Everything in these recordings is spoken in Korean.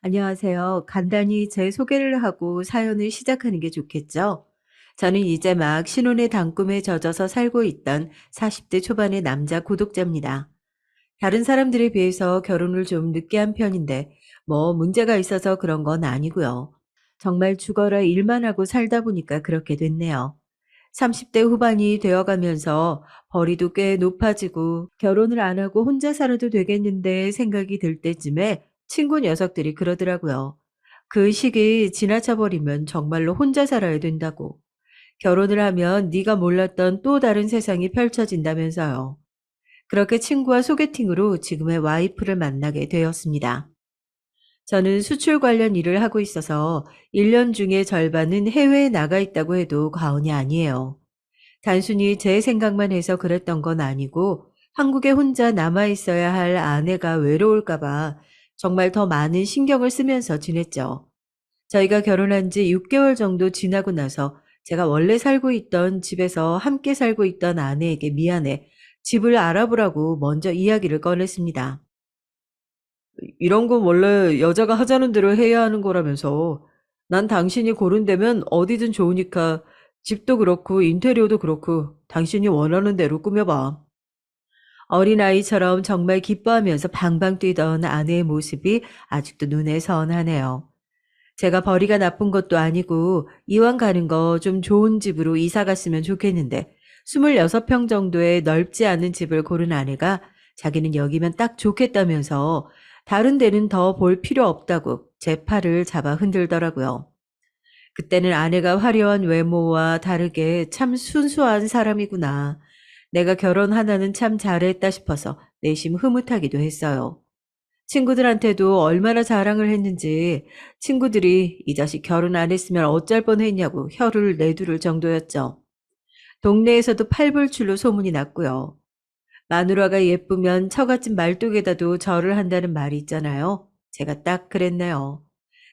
안녕하세요. 간단히 제 소개를 하고 사연을 시작하는 게 좋겠죠? 저는 이제 막 신혼의 단꿈에 젖어서 살고 있던 40대 초반의 남자 구독자입니다. 다른 사람들에 비해서 결혼을 좀 늦게 한 편인데, 뭐 문제가 있어서 그런 건 아니고요. 정말 죽어라 일만 하고 살다 보니까 그렇게 됐네요. 30대 후반이 되어가면서 벌이도 꽤 높아지고 결혼을 안 하고 혼자 살아도 되겠는데 생각이 들 때쯤에 친구 녀석들이 그러더라고요. 그 시기 지나쳐 버리면 정말로 혼자 살아야 된다고. 결혼을 하면 네가 몰랐던 또 다른 세상이 펼쳐진다면서요. 그렇게 친구와 소개팅으로 지금의 와이프를 만나게 되었습니다. 저는 수출 관련 일을 하고 있어서 1년 중에 절반은 해외에 나가 있다고 해도 과언이 아니에요. 단순히 제 생각만 해서 그랬던 건 아니고 한국에 혼자 남아 있어야 할 아내가 외로울까 봐 정말 더 많은 신경을 쓰면서 지냈죠. 저희가 결혼한 지 6개월 정도 지나고 나서 제가 원래 살고 있던 집에서 함께 살고 있던 아내에게 미안해 집을 알아보라고 먼저 이야기를 꺼냈습니다. 이런 건 원래 여자가 하자는 대로 해야 하는 거라면서. 난 당신이 고른 데면 어디든 좋으니까 집도 그렇고 인테리어도 그렇고 당신이 원하는 대로 꾸며봐. 어린아이처럼 정말 기뻐하면서 방방 뛰던 아내의 모습이 아직도 눈에 선하네요. 제가 벌이가 나쁜 것도 아니고 이왕 가는 거 좀 좋은 집으로 이사 갔으면 좋겠는데 26평 정도의 넓지 않은 집을 고른 아내가 자기는 여기면 딱 좋겠다면서 다른 데는 더 볼 필요 없다고 제 팔을 잡아 흔들더라고요. 그때는 아내가 화려한 외모와 다르게 참 순수한 사람이구나. 내가 결혼 하나는 참 잘했다 싶어서 내심 흐뭇하기도 했어요. 친구들한테도 얼마나 자랑을 했는지 친구들이 이 자식 결혼 안 했으면 어쩔 뻔했냐고 혀를 내두를 정도였죠. 동네에서도 팔불출로 소문이 났고요. 마누라가 예쁘면 처갓집 말뚝에다도 절을 한다는 말이 있잖아요. 제가 딱 그랬네요.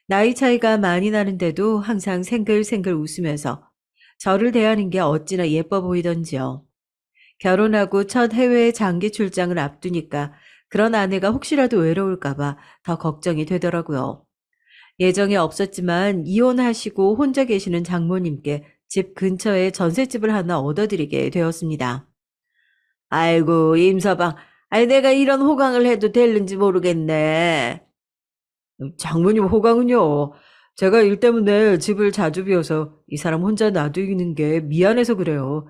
나이 차이가 많이 나는데도 항상 생글생글 웃으면서 저를 대하는 게 어찌나 예뻐 보이던지요. 결혼하고 첫 해외 장기 출장을 앞두니까 그런 아내가 혹시라도 외로울까봐 더 걱정이 되더라고요. 예정에 없었지만 이혼하시고 혼자 계시는 장모님께 집 근처에 전셋집을 하나 얻어드리게 되었습니다. 아이고, 임서방. 아이, 내가 이런 호강을 해도 될는지 모르겠네. 장모님 호강은요. 제가 일 때문에 집을 자주 비워서 이 사람 혼자 놔두는 게 미안해서 그래요.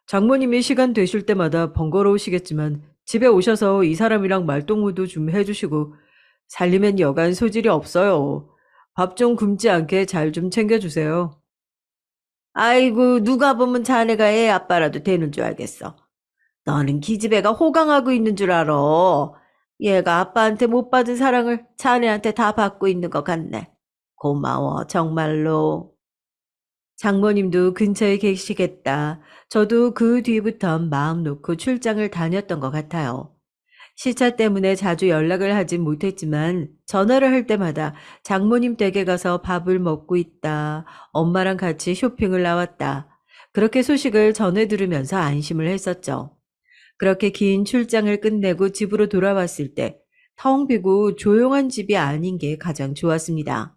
장모님이 시간 되실 때마다 번거로우시겠지만 집에 오셔서 이 사람이랑 말동무도 좀 해주시고 살림엔 여간 소질이 없어요. 밥 좀 굶지 않게 잘 좀 챙겨주세요. 아이고, 누가 보면 자네가 애 아빠라도 되는 줄 알겠어. 너는 기집애가 호강하고 있는 줄 알아. 얘가 아빠한테 못 받은 사랑을 자네한테 다 받고 있는 것 같네. 고마워, 정말로. 장모님도 근처에 계시겠다. 저도 그 뒤부턴 마음 놓고 출장을 다녔던 것 같아요. 시차 때문에 자주 연락을 하진 못했지만 전화를 할 때마다 장모님 댁에 가서 밥을 먹고 있다. 엄마랑 같이 쇼핑을 나왔다. 그렇게 소식을 전해 들으면서 안심을 했었죠. 그렇게 긴 출장을 끝내고 집으로 돌아왔을 때 텅 비고 조용한 집이 아닌 게 가장 좋았습니다.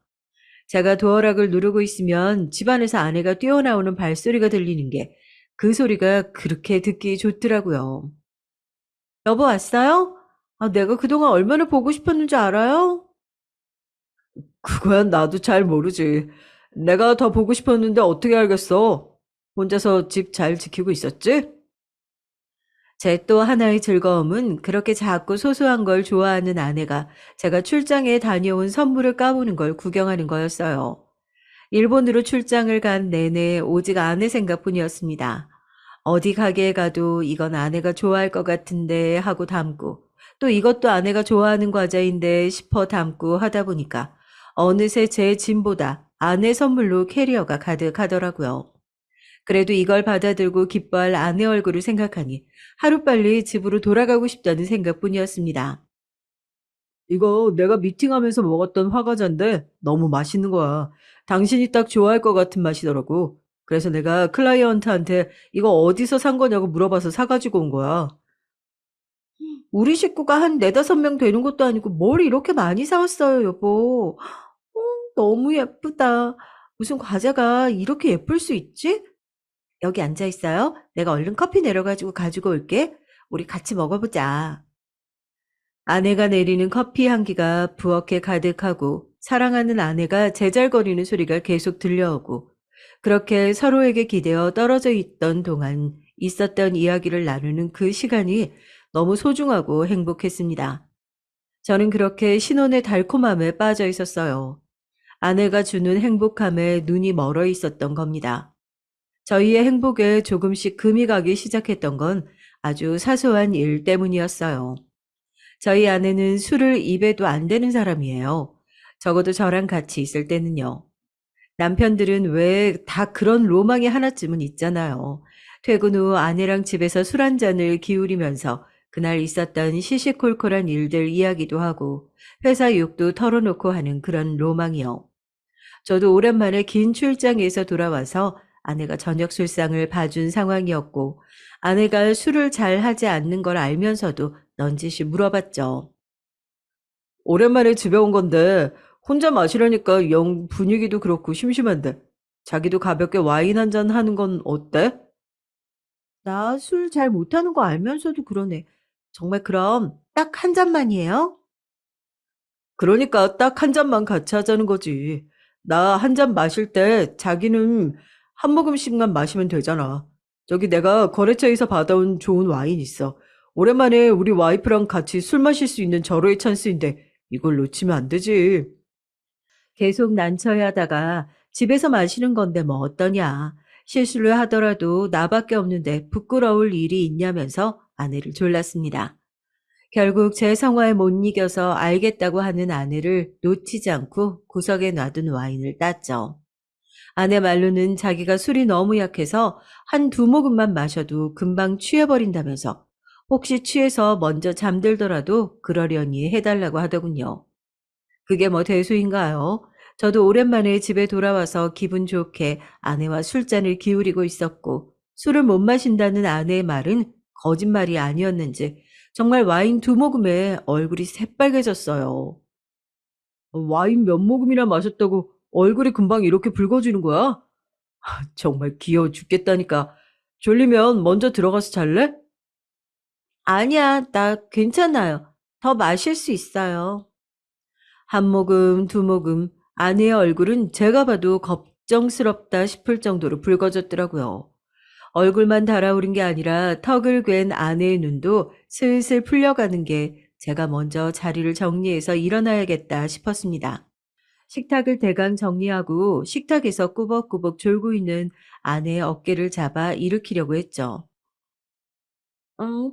제가 도어락을 누르고 있으면 집안에서 아내가 뛰어나오는 발소리가 들리는 게 그 소리가 그렇게 듣기 좋더라고요. 여보 왔어요? 아, 내가 그동안 얼마나 보고 싶었는지 알아요? 그거야 나도 잘 모르지. 내가 더 보고 싶었는데 어떻게 알겠어? 혼자서 집 잘 지키고 있었지? 제 또 하나의 즐거움은 그렇게 작고 소소한 걸 좋아하는 아내가 제가 출장에 다녀온 선물을 까보는 걸 구경하는 거였어요. 일본으로 출장을 간 내내 오직 아내 생각뿐이었습니다. 어디 가게에 가도 이건 아내가 좋아할 것 같은데 하고 담고 또 이것도 아내가 좋아하는 과자인데 싶어 담고 하다 보니까 어느새 제 짐보다 아내 선물로 캐리어가 가득하더라고요. 그래도 이걸 받아들고 기뻐할 아내 얼굴을 생각하니 하루빨리 집으로 돌아가고 싶다는 생각뿐이었습니다. 이거 내가 미팅하면서 먹었던 화과자인데 너무 맛있는 거야. 당신이 딱 좋아할 것 같은 맛이더라고. 그래서 내가 클라이언트한테 이거 어디서 산 거냐고 물어봐서 사가지고 온 거야. 우리 식구가 한 4~5명 되는 것도 아니고 뭘 이렇게 많이 사왔어요, 여보. 너무 예쁘다. 무슨 과자가 이렇게 예쁠 수 있지? 여기 앉아 있어요. 내가 얼른 커피 내려가지고 가지고 올게. 우리 같이 먹어보자. 아내가 내리는 커피 향기가 부엌에 가득하고 사랑하는 아내가 제잘거리는 소리가 계속 들려오고 그렇게 서로에게 기대어 떨어져 있던 동안 있었던 이야기를 나누는 그 시간이 너무 소중하고 행복했습니다. 저는 그렇게 신혼의 달콤함에 빠져 있었어요. 아내가 주는 행복함에 눈이 멀어 있었던 겁니다. 저희의 행복에 조금씩 금이 가기 시작했던 건 아주 사소한 일 때문이었어요. 저희 아내는 술을 입에도 안 대는 사람이에요. 적어도 저랑 같이 있을 때는요. 남편들은 왜 다 그런 로망이 하나쯤은 있잖아요. 퇴근 후 아내랑 집에서 술 한 잔을 기울이면서 그날 있었던 시시콜콜한 일들 이야기도 하고 회사 욕도 털어놓고 하는 그런 로망이요. 저도 오랜만에 긴 출장에서 돌아와서 아내가 저녁 술상을 봐준 상황이었고 아내가 술을 잘 하지 않는 걸 알면서도 넌지시 물어봤죠. 오랜만에 집에 온 건데 혼자 마시려니까 영 분위기도 그렇고 심심한데 자기도 가볍게 와인 한 잔 하는 건 어때? 나 술 잘 못하는 거 알면서도 그러네. 정말 그럼 딱 한 잔만이에요? 그러니까 딱 한 잔만 같이 하자는 거지. 나 한 잔 마실 때 자기는 한 모금씩만 마시면 되잖아. 저기 내가 거래처에서 받아온 좋은 와인 있어. 오랜만에 우리 와이프랑 같이 술 마실 수 있는 절호의 찬스인데 이걸 놓치면 안 되지. 계속 난처해 하다가 집에서 마시는 건데 뭐 어떠냐. 실수를 하더라도 나밖에 없는데 부끄러울 일이 있냐면서 아내를 졸랐습니다. 결국 제 성화에 못 이겨서 알겠다고 하는 아내를 놓치지 않고 구석에 놔둔 와인을 땄죠. 아내 말로는 자기가 술이 너무 약해서 한 두 모금만 마셔도 금방 취해버린다면서 혹시 취해서 먼저 잠들더라도 그러려니 해달라고 하더군요. 그게 뭐 대수인가요? 저도 오랜만에 집에 돌아와서 기분 좋게 아내와 술잔을 기울이고 있었고 술을 못 마신다는 아내의 말은 거짓말이 아니었는지 정말 와인 두 모금에 얼굴이 새빨개졌어요. 와인 몇 모금이나 마셨다고 얼굴이 금방 이렇게 붉어지는 거야? 정말 귀여워 죽겠다니까. 졸리면 먼저 들어가서 잘래? 아니야, 나 괜찮아요. 더 마실 수 있어요. 한 모금, 두 모금, 아내의 얼굴은 제가 봐도 걱정스럽다 싶을 정도로 붉어졌더라고요. 얼굴만 달아오른 게 아니라 턱을 괜 아내의 눈도 슬슬 풀려가는 게 제가 먼저 자리를 정리해서 일어나야겠다 싶었습니다. 식탁을 대강 정리하고 식탁에서 꾸벅꾸벅 졸고 있는 아내의 어깨를 잡아 일으키려고 했죠.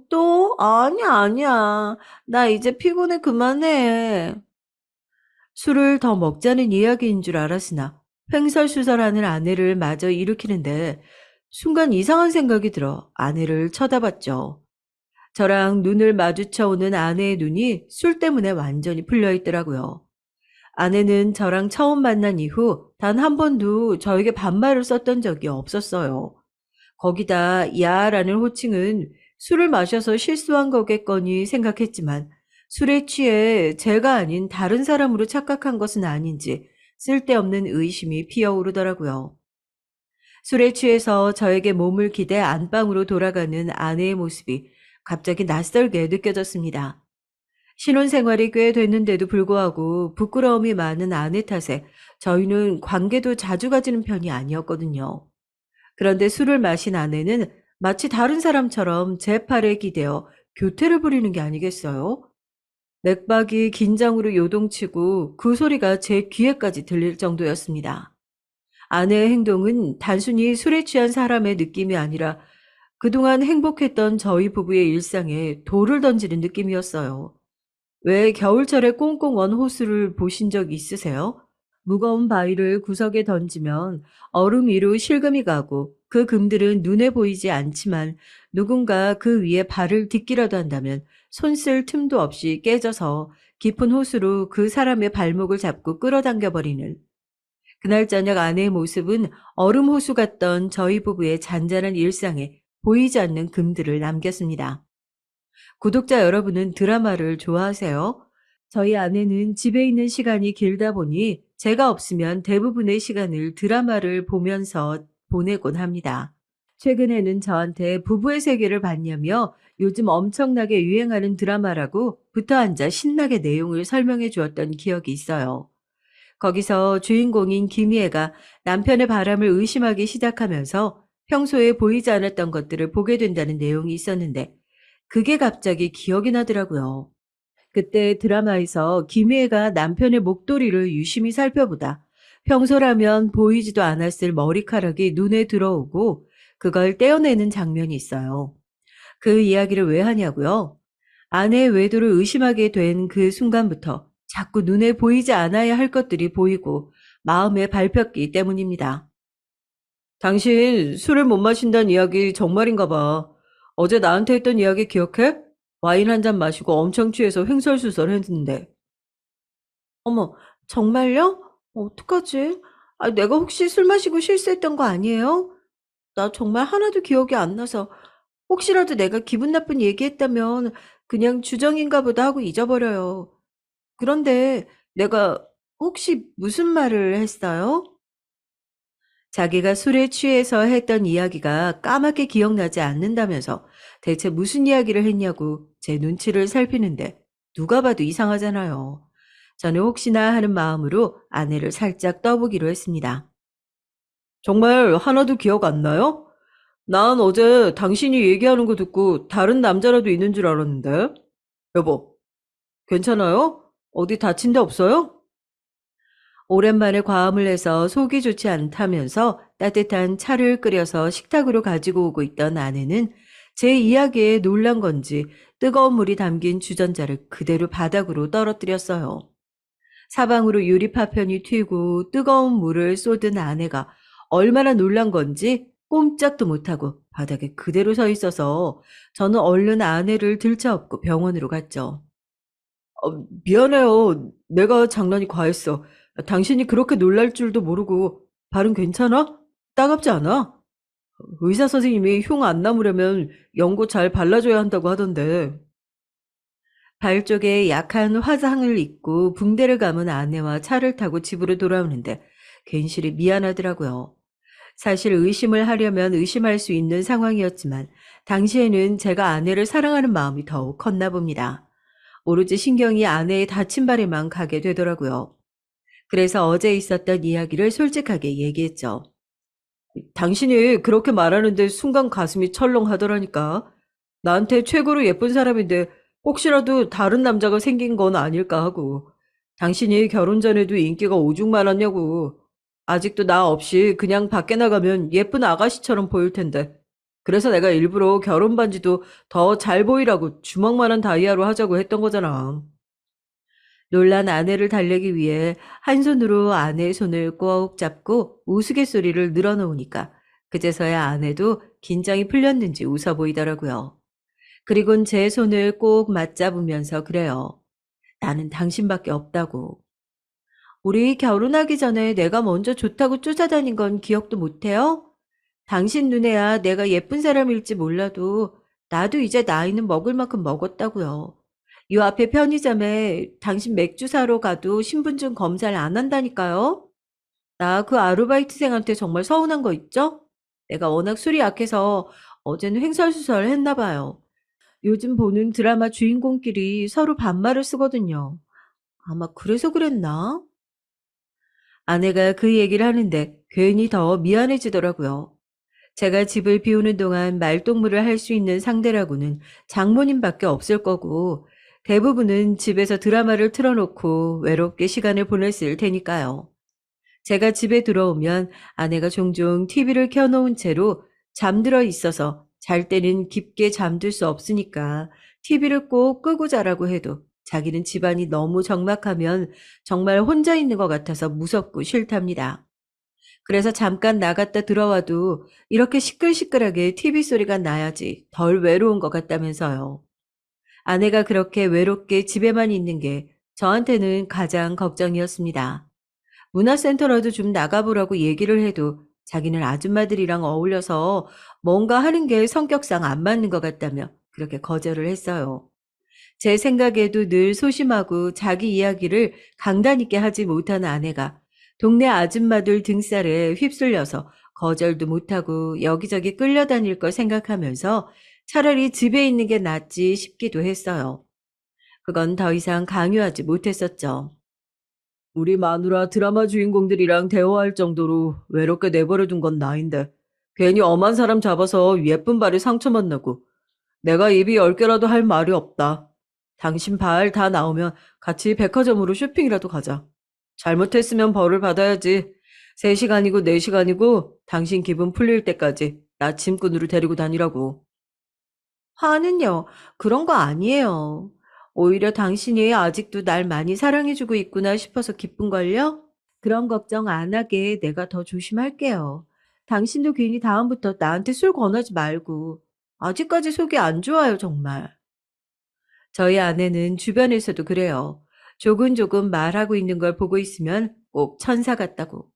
또? 아니야, 아니야. 나 이제 피곤해, 그만해. 술을 더 먹자는 이야기인 줄 알았으나 횡설수설하는 아내를 마저 일으키는데 순간 이상한 생각이 들어 아내를 쳐다봤죠. 저랑 눈을 마주쳐 오는 아내의 눈이 술 때문에 완전히 풀려 있더라고요. 아내는 저랑 처음 만난 이후 단 한 번도 저에게 반말을 썼던 적이 없었어요. 거기다 야라는 호칭은 술을 마셔서 실수한 거겠거니 생각했지만 술에 취해 제가 아닌 다른 사람으로 착각한 것은 아닌지 쓸데없는 의심이 피어오르더라고요. 술에 취해서 저에게 몸을 기대 안방으로 돌아가는 아내의 모습이 갑자기 낯설게 느껴졌습니다. 신혼생활이 꽤 됐는데도 불구하고 부끄러움이 많은 아내 탓에 저희는 관계도 자주 가지는 편이 아니었거든요. 그런데 술을 마신 아내는 마치 다른 사람처럼 제 팔에 기대어 교태를 부리는 게 아니겠어요? 맥박이 긴장으로 요동치고 그 소리가 제 귀에까지 들릴 정도였습니다. 아내의 행동은 단순히 술에 취한 사람의 느낌이 아니라 그동안 행복했던 저희 부부의 일상에 돌을 던지는 느낌이었어요. 왜 겨울철에 꽁꽁 언 호수를 보신 적 있으세요? 무거운 바위를 구석에 던지면 얼음 위로 실금이 가고 그 금들은 눈에 보이지 않지만 누군가 그 위에 발을 딛기라도 한다면 손 쓸 틈도 없이 깨져서 깊은 호수로 그 사람의 발목을 잡고 끌어당겨 버리는 그날 저녁 아내의 모습은 얼음 호수 같던 저희 부부의 잔잔한 일상에 보이지 않는 금들을 남겼습니다. 구독자 여러분은 드라마를 좋아하세요? 저희 아내는 집에 있는 시간이 길다 보니 제가 없으면 대부분의 시간을 드라마를 보면서 보내곤 합니다. 최근에는 저한테 부부의 세계를 봤냐며 요즘 엄청나게 유행하는 드라마라고 붙어 앉아 신나게 내용을 설명해 주었던 기억이 있어요. 거기서 주인공인 김희애가 남편의 바람을 의심하기 시작하면서 평소에 보이지 않았던 것들을 보게 된다는 내용이 있었는데 그게 갑자기 기억이 나더라고요. 그때 드라마에서 김희애가 남편의 목도리를 유심히 살펴보다 평소라면 보이지도 않았을 머리카락이 눈에 들어오고 그걸 떼어내는 장면이 있어요. 그 이야기를 왜 하냐고요? 아내의 외도를 의심하게 된 그 순간부터 자꾸 눈에 보이지 않아야 할 것들이 보이고 마음에 밟혔기 때문입니다. 당신 술을 못 마신다는 이야기 정말인가 봐. 어제 나한테 했던 이야기 기억해? 와인 한 잔 마시고 엄청 취해서 횡설수설 했는데. 어머, 정말요? 어떡하지? 아, 내가 혹시 술 마시고 실수했던 거 아니에요? 나 정말 하나도 기억이 안 나서 혹시라도 내가 기분 나쁜 얘기했다면 그냥 주정인가 보다 하고 잊어버려요. 그런데 내가 혹시 무슨 말을 했어요? 자기가 술에 취해서 했던 이야기가 까맣게 기억나지 않는다면서 대체 무슨 이야기를 했냐고 제 눈치를 살피는데 누가 봐도 이상하잖아요. 저는 혹시나 하는 마음으로 아내를 살짝 떠보기로 했습니다. 정말 하나도 기억 안 나요? 난 어제 당신이 얘기하는 거 듣고 다른 남자라도 있는 줄 알았는데. 여보, 괜찮아요? 어디 다친 데 없어요? 오랜만에 과음을 해서 속이 좋지 않다면서 따뜻한 차를 끓여서 식탁으로 가지고 오고 있던 아내는 제 이야기에 놀란 건지 뜨거운 물이 담긴 주전자를 그대로 바닥으로 떨어뜨렸어요. 사방으로 유리 파편이 튀고 뜨거운 물을 쏟은 아내가 얼마나 놀란 건지 꼼짝도 못하고 바닥에 그대로 서 있어서 저는 얼른 아내를 들쳐업고 병원으로 갔죠. 미안해요. 내가 장난이 과했어. 당신이 그렇게 놀랄 줄도 모르고 발은 괜찮아? 따갑지 않아? 의사 선생님이 흉 안 남으려면 연고 잘 발라줘야 한다고 하던데. 발 쪽에 약한 화상을 입고 붕대를 감은 아내와 차를 타고 집으로 돌아오는데 괜시리 미안하더라고요. 사실 의심을 하려면 의심할 수 있는 상황이었지만 당시에는 제가 아내를 사랑하는 마음이 더욱 컸나 봅니다. 오로지 신경이 아내의 다친 발에만 가게 되더라고요. 그래서 어제 있었던 이야기를 솔직하게 얘기했죠. 당신이 그렇게 말하는데 순간 가슴이 철렁하더라니까. 나한테 최고로 예쁜 사람인데 혹시라도 다른 남자가 생긴 건 아닐까 하고. 당신이 결혼 전에도 인기가 오죽 많았냐고. 아직도 나 없이 그냥 밖에 나가면 예쁜 아가씨처럼 보일 텐데. 그래서 내가 일부러 결혼 반지도 더 잘 보이라고 주먹만한 다이아로 하자고 했던 거잖아. 놀란 아내를 달래기 위해 한 손으로 아내의 손을 꼭 잡고 우스갯소리를 늘어놓으니까 그제서야 아내도 긴장이 풀렸는지 웃어 보이더라고요. 그리곤 제 손을 꼭 맞잡으면서 그래요. 나는 당신밖에 없다고. 우리 결혼하기 전에 내가 먼저 좋다고 쫓아다닌 건 기억도 못해요? 당신 눈에야 내가 예쁜 사람일지 몰라도 나도 이제 나이는 먹을 만큼 먹었다고요. 요 앞에 편의점에 당신 맥주 사러 가도 신분증 검사를 안 한다니까요. 나 그 아르바이트생한테 정말 서운한 거 있죠? 내가 워낙 술이 약해서 어제는 횡설수설 했나 봐요. 요즘 보는 드라마 주인공끼리 서로 반말을 쓰거든요. 아마 그래서 그랬나? 아내가 그 얘기를 하는데 괜히 더 미안해지더라고요. 제가 집을 비우는 동안 말동무를 할 수 있는 상대라고는 장모님밖에 없을 거고 대부분은 집에서 드라마를 틀어놓고 외롭게 시간을 보냈을 테니까요. 제가 집에 들어오면 아내가 종종 TV를 켜놓은 채로 잠들어 있어서 잘 때는 깊게 잠들 수 없으니까 TV를 꼭 끄고 자라고 해도 자기는 집안이 너무 적막하면 정말 혼자 있는 것 같아서 무섭고 싫답니다. 그래서 잠깐 나갔다 들어와도 이렇게 시끌시끌하게 TV 소리가 나야지 덜 외로운 것 같다면서요. 아내가 그렇게 외롭게 집에만 있는 게 저한테는 가장 걱정이었습니다. 문화센터라도 좀 나가보라고 얘기를 해도 자기는 아줌마들이랑 어울려서 뭔가 하는 게 성격상 안 맞는 것 같다며 그렇게 거절을 했어요. 제 생각에도 늘 소심하고 자기 이야기를 강단 있게 하지 못하는 아내가 동네 아줌마들 등살에 휩쓸려서 거절도 못하고 여기저기 끌려다닐 걸 생각하면서 차라리 집에 있는 게 낫지 싶기도 했어요. 그건 더 이상 강요하지 못했었죠. 우리 마누라 드라마 주인공들이랑 대화할 정도로 외롭게 내버려 둔 건 나인데 괜히 엄한 사람 잡아서 예쁜 발에 상처만 나고 내가 입이 10개라도 할 말이 없다. 당신 발 다 나오면 같이 백화점으로 쇼핑이라도 가자. 잘못했으면 벌을 받아야지. 3시간이고 4시간이고 당신 기분 풀릴 때까지 나 짐꾼으로 데리고 다니라고. 화는요, 그런 거 아니에요. 오히려 당신이 아직도 날 많이 사랑해주고 있구나 싶어서 기쁜걸요? 그런 걱정 안 하게 내가 더 조심할게요. 당신도 괜히 다음부터 나한테 술 권하지 말고. 아직까지 속이 안 좋아요, 정말. 저희 아내는 주변에서도 그래요. 조근조근 말하고 있는 걸 보고 있으면 꼭 천사 같다고.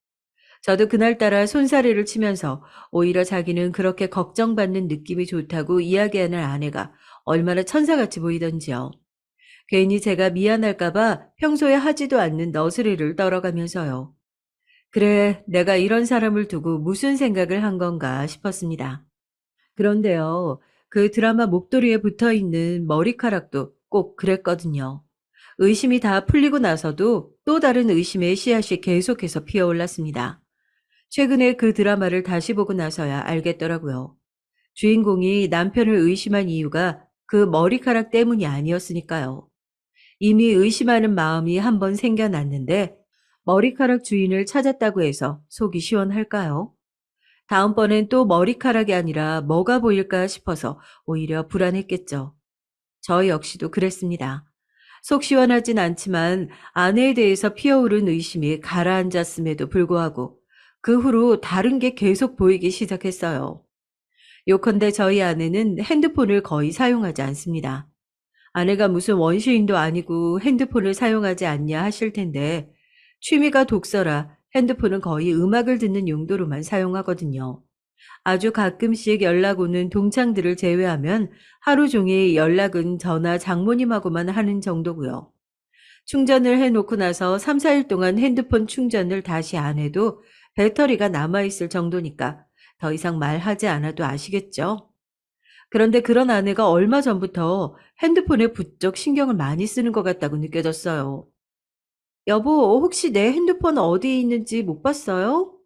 저도 그날따라 손사래를 치면서 오히려 자기는 그렇게 걱정받는 느낌이 좋다고 이야기하는 아내가 얼마나 천사같이 보이던지요. 괜히 제가 미안할까봐 평소에 하지도 않는 너스레를 떨어가면서요. 그래, 내가 이런 사람을 두고 무슨 생각을 한 건가 싶었습니다. 그런데요, 그 드라마 목도리에 붙어 있는 머리카락도 꼭 그랬거든요. 의심이 다 풀리고 나서도 또 다른 의심의 씨앗이 계속해서 피어올랐습니다. 최근에 그 드라마를 다시 보고 나서야 알겠더라고요. 주인공이 남편을 의심한 이유가 그 머리카락 때문이 아니었으니까요. 이미 의심하는 마음이 한번 생겨났는데 머리카락 주인을 찾았다고 해서 속이 시원할까요? 다음번엔 또 머리카락이 아니라 뭐가 보일까 싶어서 오히려 불안했겠죠. 저 역시도 그랬습니다. 속 시원하진 않지만 아내에 대해서 피어오른 의심이 가라앉았음에도 불구하고 그 후로 다른 게 계속 보이기 시작했어요. 요컨대 저희 아내는 핸드폰을 거의 사용하지 않습니다. 아내가 무슨 원시인도 아니고 핸드폰을 사용하지 않냐 하실 텐데 취미가 독서라 핸드폰은 거의 음악을 듣는 용도로만 사용하거든요. 아주 가끔씩 연락 오는 동창들을 제외하면 하루 종일 연락은 저나 장모님하고만 하는 정도고요. 충전을 해놓고 나서 3, 4일 동안 핸드폰 충전을 다시 안 해도 배터리가 남아있을 정도니까 더 이상 말하지 않아도 아시겠죠? 그런데 그런 아내가 얼마 전부터 핸드폰에 부쩍 신경을 많이 쓰는 것 같다고 느껴졌어요. 여보, 혹시 내 핸드폰 어디에 있는지 못 봤어요?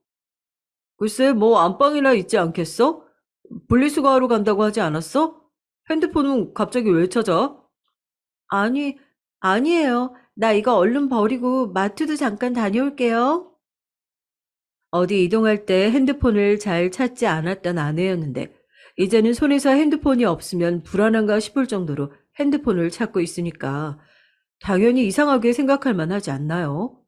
글쎄, 뭐 안방이나 있지 않겠어? 분리수거하러 간다고 하지 않았어? 핸드폰은 갑자기 왜 찾아? 아니, 아니에요. 나 이거 얼른 버리고 마트도 잠깐 다녀올게요. 어디 이동할 때 핸드폰을 잘 찾지 않았던 아내였는데, 이제는 손에서 핸드폰이 없으면 불안한가 싶을 정도로 핸드폰을 찾고 있으니까, 당연히 이상하게 생각할 만하지 않나요?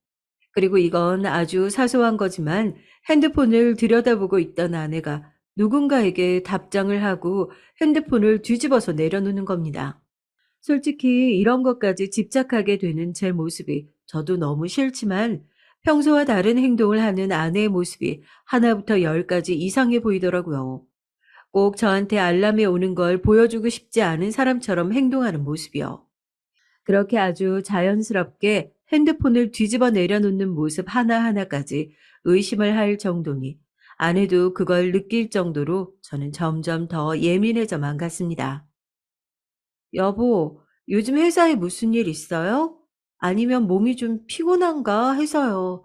그리고 이건 아주 사소한 거지만 핸드폰을 들여다보고 있던 아내가 누군가에게 답장을 하고 핸드폰을 뒤집어서 내려놓는 겁니다. 솔직히 이런 것까지 집착하게 되는 제 모습이 저도 너무 싫지만 평소와 다른 행동을 하는 아내의 모습이 하나부터 열까지 이상해 보이더라고요. 꼭 저한테 알람이 오는 걸 보여주고 싶지 않은 사람처럼 행동하는 모습이요. 그렇게 아주 자연스럽게 핸드폰을 뒤집어 내려놓는 모습 하나하나까지 의심을 할 정도니 아내도 그걸 느낄 정도로 저는 점점 더 예민해져만 갔습니다. 여보, 요즘 회사에 무슨 일 있어요? 아니면 몸이 좀 피곤한가 해서요.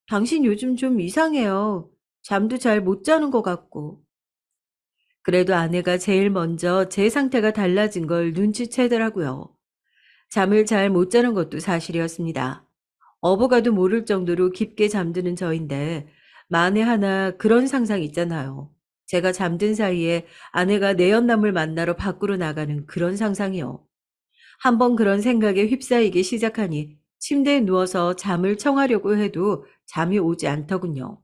당신 요즘 좀 이상해요. 잠도 잘 못 자는 것 같고. 그래도 아내가 제일 먼저 제 상태가 달라진 걸 눈치채더라고요. 잠을 잘 못 자는 것도 사실이었습니다. 어부가도 모를 정도로 깊게 잠드는 저인데 만에 하나 그런 상상 있잖아요. 제가 잠든 사이에 아내가 내연남을 만나러 밖으로 나가는 그런 상상이요. 한번 그런 생각에 휩싸이기 시작하니 침대에 누워서 잠을 청하려고 해도 잠이 오지 않더군요.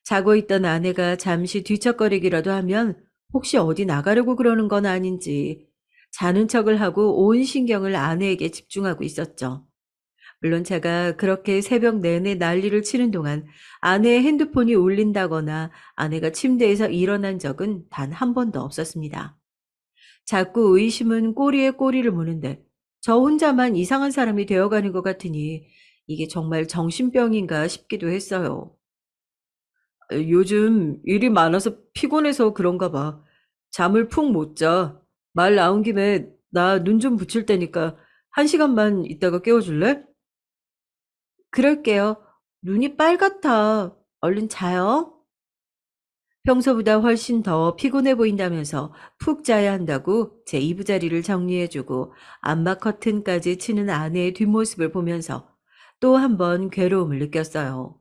자고 있던 아내가 잠시 뒤척거리기라도 하면 혹시 어디 나가려고 그러는 건 아닌지 자는 척을 하고 온 신경을 아내에게 집중하고 있었죠. 물론 제가 그렇게 새벽 내내 난리를 치는 동안 아내의 핸드폰이 울린다거나 아내가 침대에서 일어난 적은 단 한 번도 없었습니다. 자꾸 의심은 꼬리에 꼬리를 무는데 저 혼자만 이상한 사람이 되어가는 것 같으니 이게 정말 정신병인가 싶기도 했어요. 요즘 일이 많아서 피곤해서 그런가 봐. 잠을 푹 못 자. 말 나온 김에 나 눈 좀 붙일 테니까 1시간만 있다가 깨워줄래? 그럴게요. 눈이 빨갛다. 얼른 자요. 평소보다 훨씬 더 피곤해 보인다면서 푹 자야 한다고 제 이부자리를 정리해주고 암막 커튼까지 치는 아내의 뒷모습을 보면서 또 한 번 괴로움을 느꼈어요.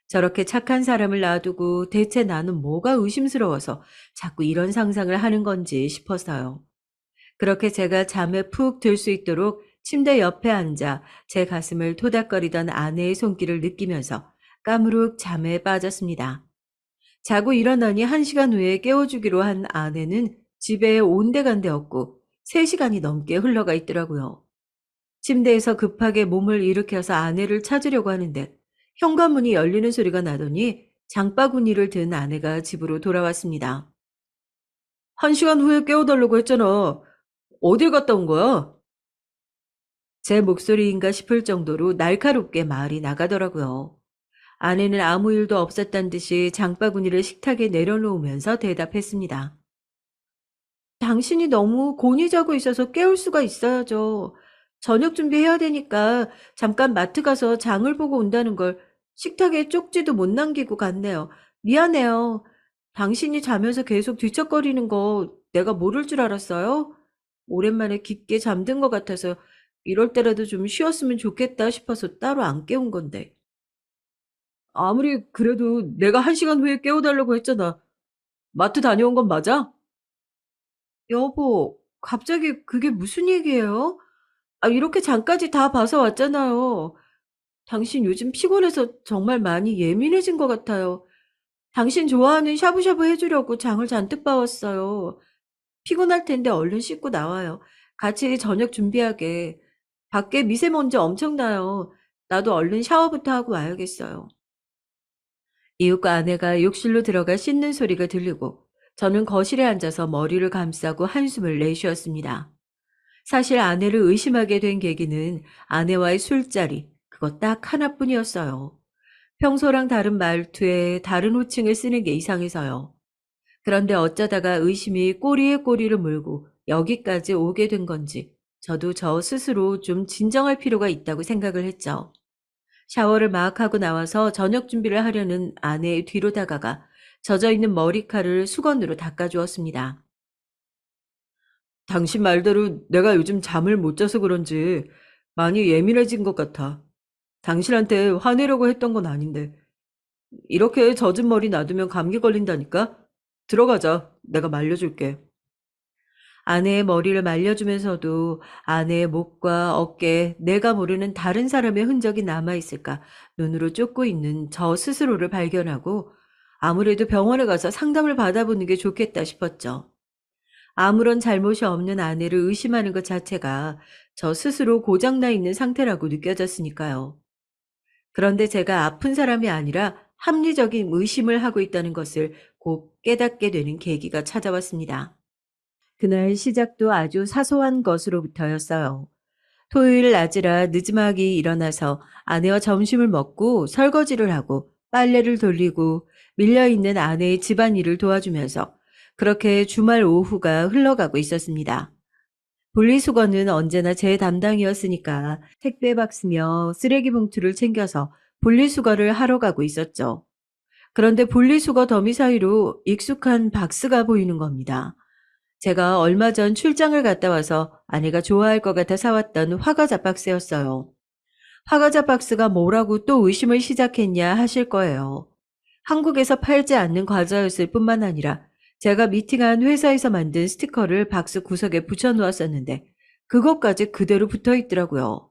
저렇게 착한 사람을 놔두고 대체 나는 뭐가 의심스러워서 자꾸 이런 상상을 하는 건지 싶어서요. 그렇게 제가 잠에 푹 들 수 있도록 침대 옆에 앉아 제 가슴을 토닥거리던 아내의 손길을 느끼면서 까무룩 잠에 빠졌습니다. 자고 일어나니 1시간 후에 깨워주기로 한 아내는 집에 온데간데 없고 3시간이 넘게 흘러가 있더라고요. 침대에서 급하게 몸을 일으켜서 아내를 찾으려고 하는데 현관문이 열리는 소리가 나더니 장바구니를 든 아내가 집으로 돌아왔습니다. 1시간 후에 깨워달라고 했잖아. 어딜 갔다 온 거야? 제 목소리인가 싶을 정도로 날카롭게 말이 나가더라고요. 아내는 아무 일도 없었단 듯이 장바구니를 식탁에 내려놓으면서 대답했습니다. 당신이 너무 곤히 자고 있어서 깨울 수가 있어야죠. 저녁 준비해야 되니까 잠깐 마트 가서 장을 보고 온다는 걸 식탁에 쪽지도 못 남기고 갔네요. 미안해요. 당신이 자면서 계속 뒤척거리는 거 내가 모를 줄 알았어요? 오랜만에 깊게 잠든 것 같아서 이럴 때라도 좀 쉬었으면 좋겠다 싶어서 따로 안 깨운 건데. 아무리 그래도 내가 1시간 후에 깨워달라고 했잖아. 마트 다녀온 건 맞아? 여보, 갑자기 그게 무슨 얘기예요? 이렇게 장까지 다 봐서 왔잖아요. 당신 요즘 피곤해서 정말 많이 예민해진 것 같아요. 당신 좋아하는 샤브샤브 해주려고 장을 잔뜩 봐왔어요. 피곤할 텐데 얼른 씻고 나와요. 같이 저녁 준비하게. 밖에 미세먼지 엄청나요. 나도 얼른 샤워부터 하고 와야겠어요. 이웃과 아내가 욕실로 들어가 씻는 소리가 들리고 저는 거실에 앉아서 머리를 감싸고 한숨을 내쉬었습니다. 사실 아내를 의심하게 된 계기는 아내와의 술자리, 그거 딱 하나뿐이었어요. 평소랑 다른 말투에 다른 호칭을 쓰는 게 이상해서요. 그런데 어쩌다가 의심이 꼬리에 꼬리를 물고 여기까지 오게 된 건지 저도 저 스스로 좀 진정할 필요가 있다고 생각을 했죠. 샤워를 막 하고 나와서 저녁 준비를 하려는 아내의 뒤로 다가가 젖어있는 머리카락을 수건으로 닦아주었습니다. 당신 말대로 내가 요즘 잠을 못 자서 그런지 많이 예민해진 것 같아. 당신한테 화내려고 했던 건 아닌데. 이렇게 젖은 머리 놔두면 감기 걸린다니까? 들어가자. 내가 말려줄게. 아내의 머리를 말려주면서도 아내의 목과 어깨에 내가 모르는 다른 사람의 흔적이 남아있을까 눈으로 쫓고 있는 저 스스로를 발견하고 아무래도 병원에 가서 상담을 받아보는 게 좋겠다 싶었죠. 아무런 잘못이 없는 아내를 의심하는 것 자체가 저 스스로 고장나 있는 상태라고 느껴졌으니까요. 그런데 제가 아픈 사람이 아니라 합리적인 의심을 하고 있다는 것을 곧 깨닫게 되는 계기가 찾아왔습니다. 그날 시작도 아주 사소한 것으로부터였어요. 토요일 낮이라 늦지막이 일어나서 아내와 점심을 먹고 설거지를 하고 빨래를 돌리고 밀려있는 아내의 집안일을 도와주면서 그렇게 주말 오후가 흘러가고 있었습니다. 분리수거는 언제나 제 담당이었으니까 택배 박스며 쓰레기 봉투를 챙겨서 분리수거를 하러 가고 있었죠. 그런데 분리수거 더미 사이로 익숙한 박스가 보이는 겁니다. 제가 얼마 전 출장을 갔다 와서 아내가 좋아할 것 같아 사왔던 화과자 박스였어요. 화과자 박스가 뭐라고 또 의심을 시작했냐 하실 거예요. 한국에서 팔지 않는 과자였을 뿐만 아니라 제가 미팅한 회사에서 만든 스티커를 박스 구석에 붙여놓았었는데 그것까지 그대로 붙어 있더라고요.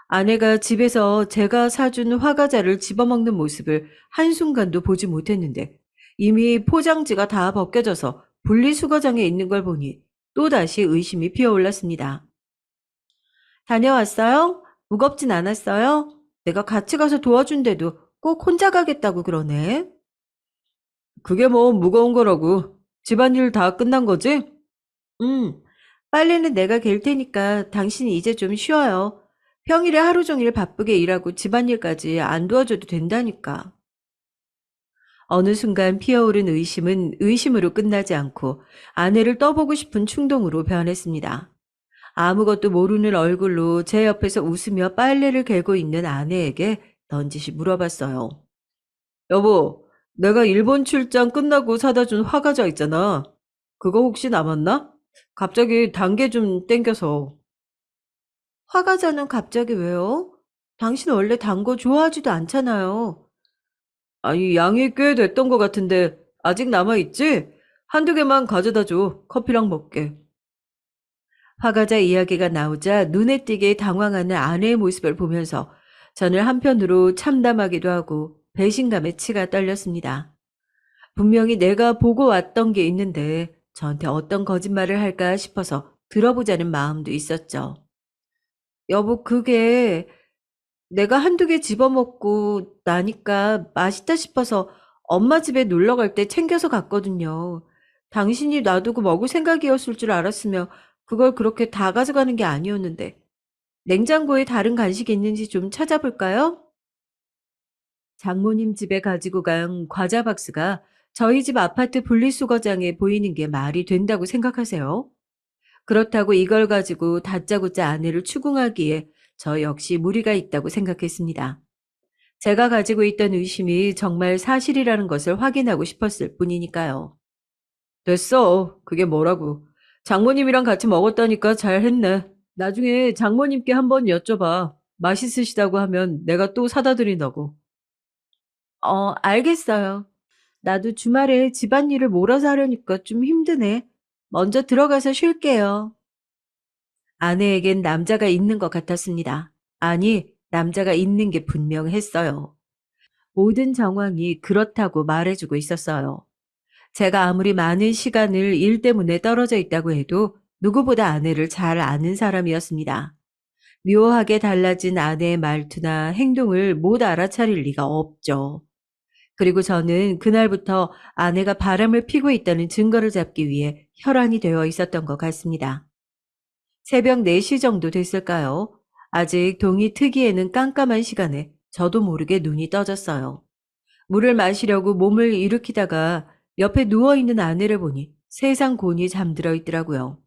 아내가 집에서 제가 사준 화과자를 집어먹는 모습을 한순간도 보지 못했는데 이미 포장지가 다 벗겨져서 분리수거장에 있는 걸 보니 또다시 의심이 피어올랐습니다. 다녀왔어요? 무겁진 않았어요? 내가 같이 가서 도와준대도 꼭 혼자 가겠다고 그러네. 그게 뭐 무거운 거라고. 집안일 다 끝난 거지? 음, 빨래는 내가 갤 테니까 당신이 이제 좀 쉬어요. 평일에 하루 종일 바쁘게 일하고 집안일까지 안 도와줘도 된다니까. 어느 순간 피어오른 의심은 의심으로 끝나지 않고 아내를 떠보고 싶은 충동으로 변했습니다. 아무것도 모르는 얼굴로 제 옆에서 웃으며 빨래를 개고 있는 아내에게 넌지시 물어봤어요. 여보, 내가 일본 출장 끝나고 사다 준 화과자 있잖아. 그거 혹시 남았나? 갑자기 단 게 좀 땡겨서. 화과자는 갑자기 왜요? 당신 원래 단 거 좋아하지도 않잖아요. 아니, 양이 꽤 됐던 것 같은데 아직 남아있지? 한두 개만 가져다 줘. 커피랑 먹게. 화가자 이야기가 나오자 눈에 띄게 당황하는 아내의 모습을 보면서 저는 한편으로 참담하기도 하고 배신감에 치가 떨렸습니다. 분명히 내가 보고 왔던 게 있는데 저한테 어떤 거짓말을 할까 싶어서 들어보자는 마음도 있었죠. 여보, 그게 내가 한두 개 집어먹고 나니까 맛있다 싶어서 엄마 집에 놀러 갈 때 챙겨서 갔거든요. 당신이 놔두고 먹을 생각이었을 줄 알았으면 그걸 그렇게 다 가져가는 게 아니었는데. 냉장고에 다른 간식이 있는지 좀 찾아볼까요? 장모님 집에 가지고 간 과자 박스가 저희 집 아파트 분리수거장에 보이는 게 말이 된다고 생각하세요? 그렇다고 이걸 가지고 다짜고짜 아내를 추궁하기에 저 역시 무리가 있다고 생각했습니다. 제가 가지고 있던 의심이 정말 사실이라는 것을 확인하고 싶었을 뿐이니까요. 됐어. 그게 뭐라고. 장모님이랑 같이 먹었다니까 잘했네. 나중에 장모님께 한번 여쭤봐. 맛있으시다고 하면 내가 또 사다 드린다고. 알겠어요. 나도 주말에 집안일을 몰아서 하려니까 좀 힘드네. 먼저 들어가서 쉴게요. 아내에겐 남자가 있는 것 같았습니다. 아니, 남자가 있는 게 분명했어요. 모든 정황이 그렇다고 말해주고 있었어요. 제가 아무리 많은 시간을 일 때문에 떨어져 있다고 해도 누구보다 아내를 잘 아는 사람이었습니다. 묘하게 달라진 아내의 말투나 행동을 못 알아차릴 리가 없죠. 그리고 저는 그날부터 아내가 바람을 피고 있다는 증거를 잡기 위해 혈안이 되어 있었던 것 같습니다. 새벽 4시 정도 됐을까요? 아직 동이 트기에는 깜깜한 시간에 저도 모르게 눈이 떠졌어요. 물을 마시려고 몸을 일으키다가 옆에 누워있는 아내를 보니 세상 곤히 잠들어 있더라고요.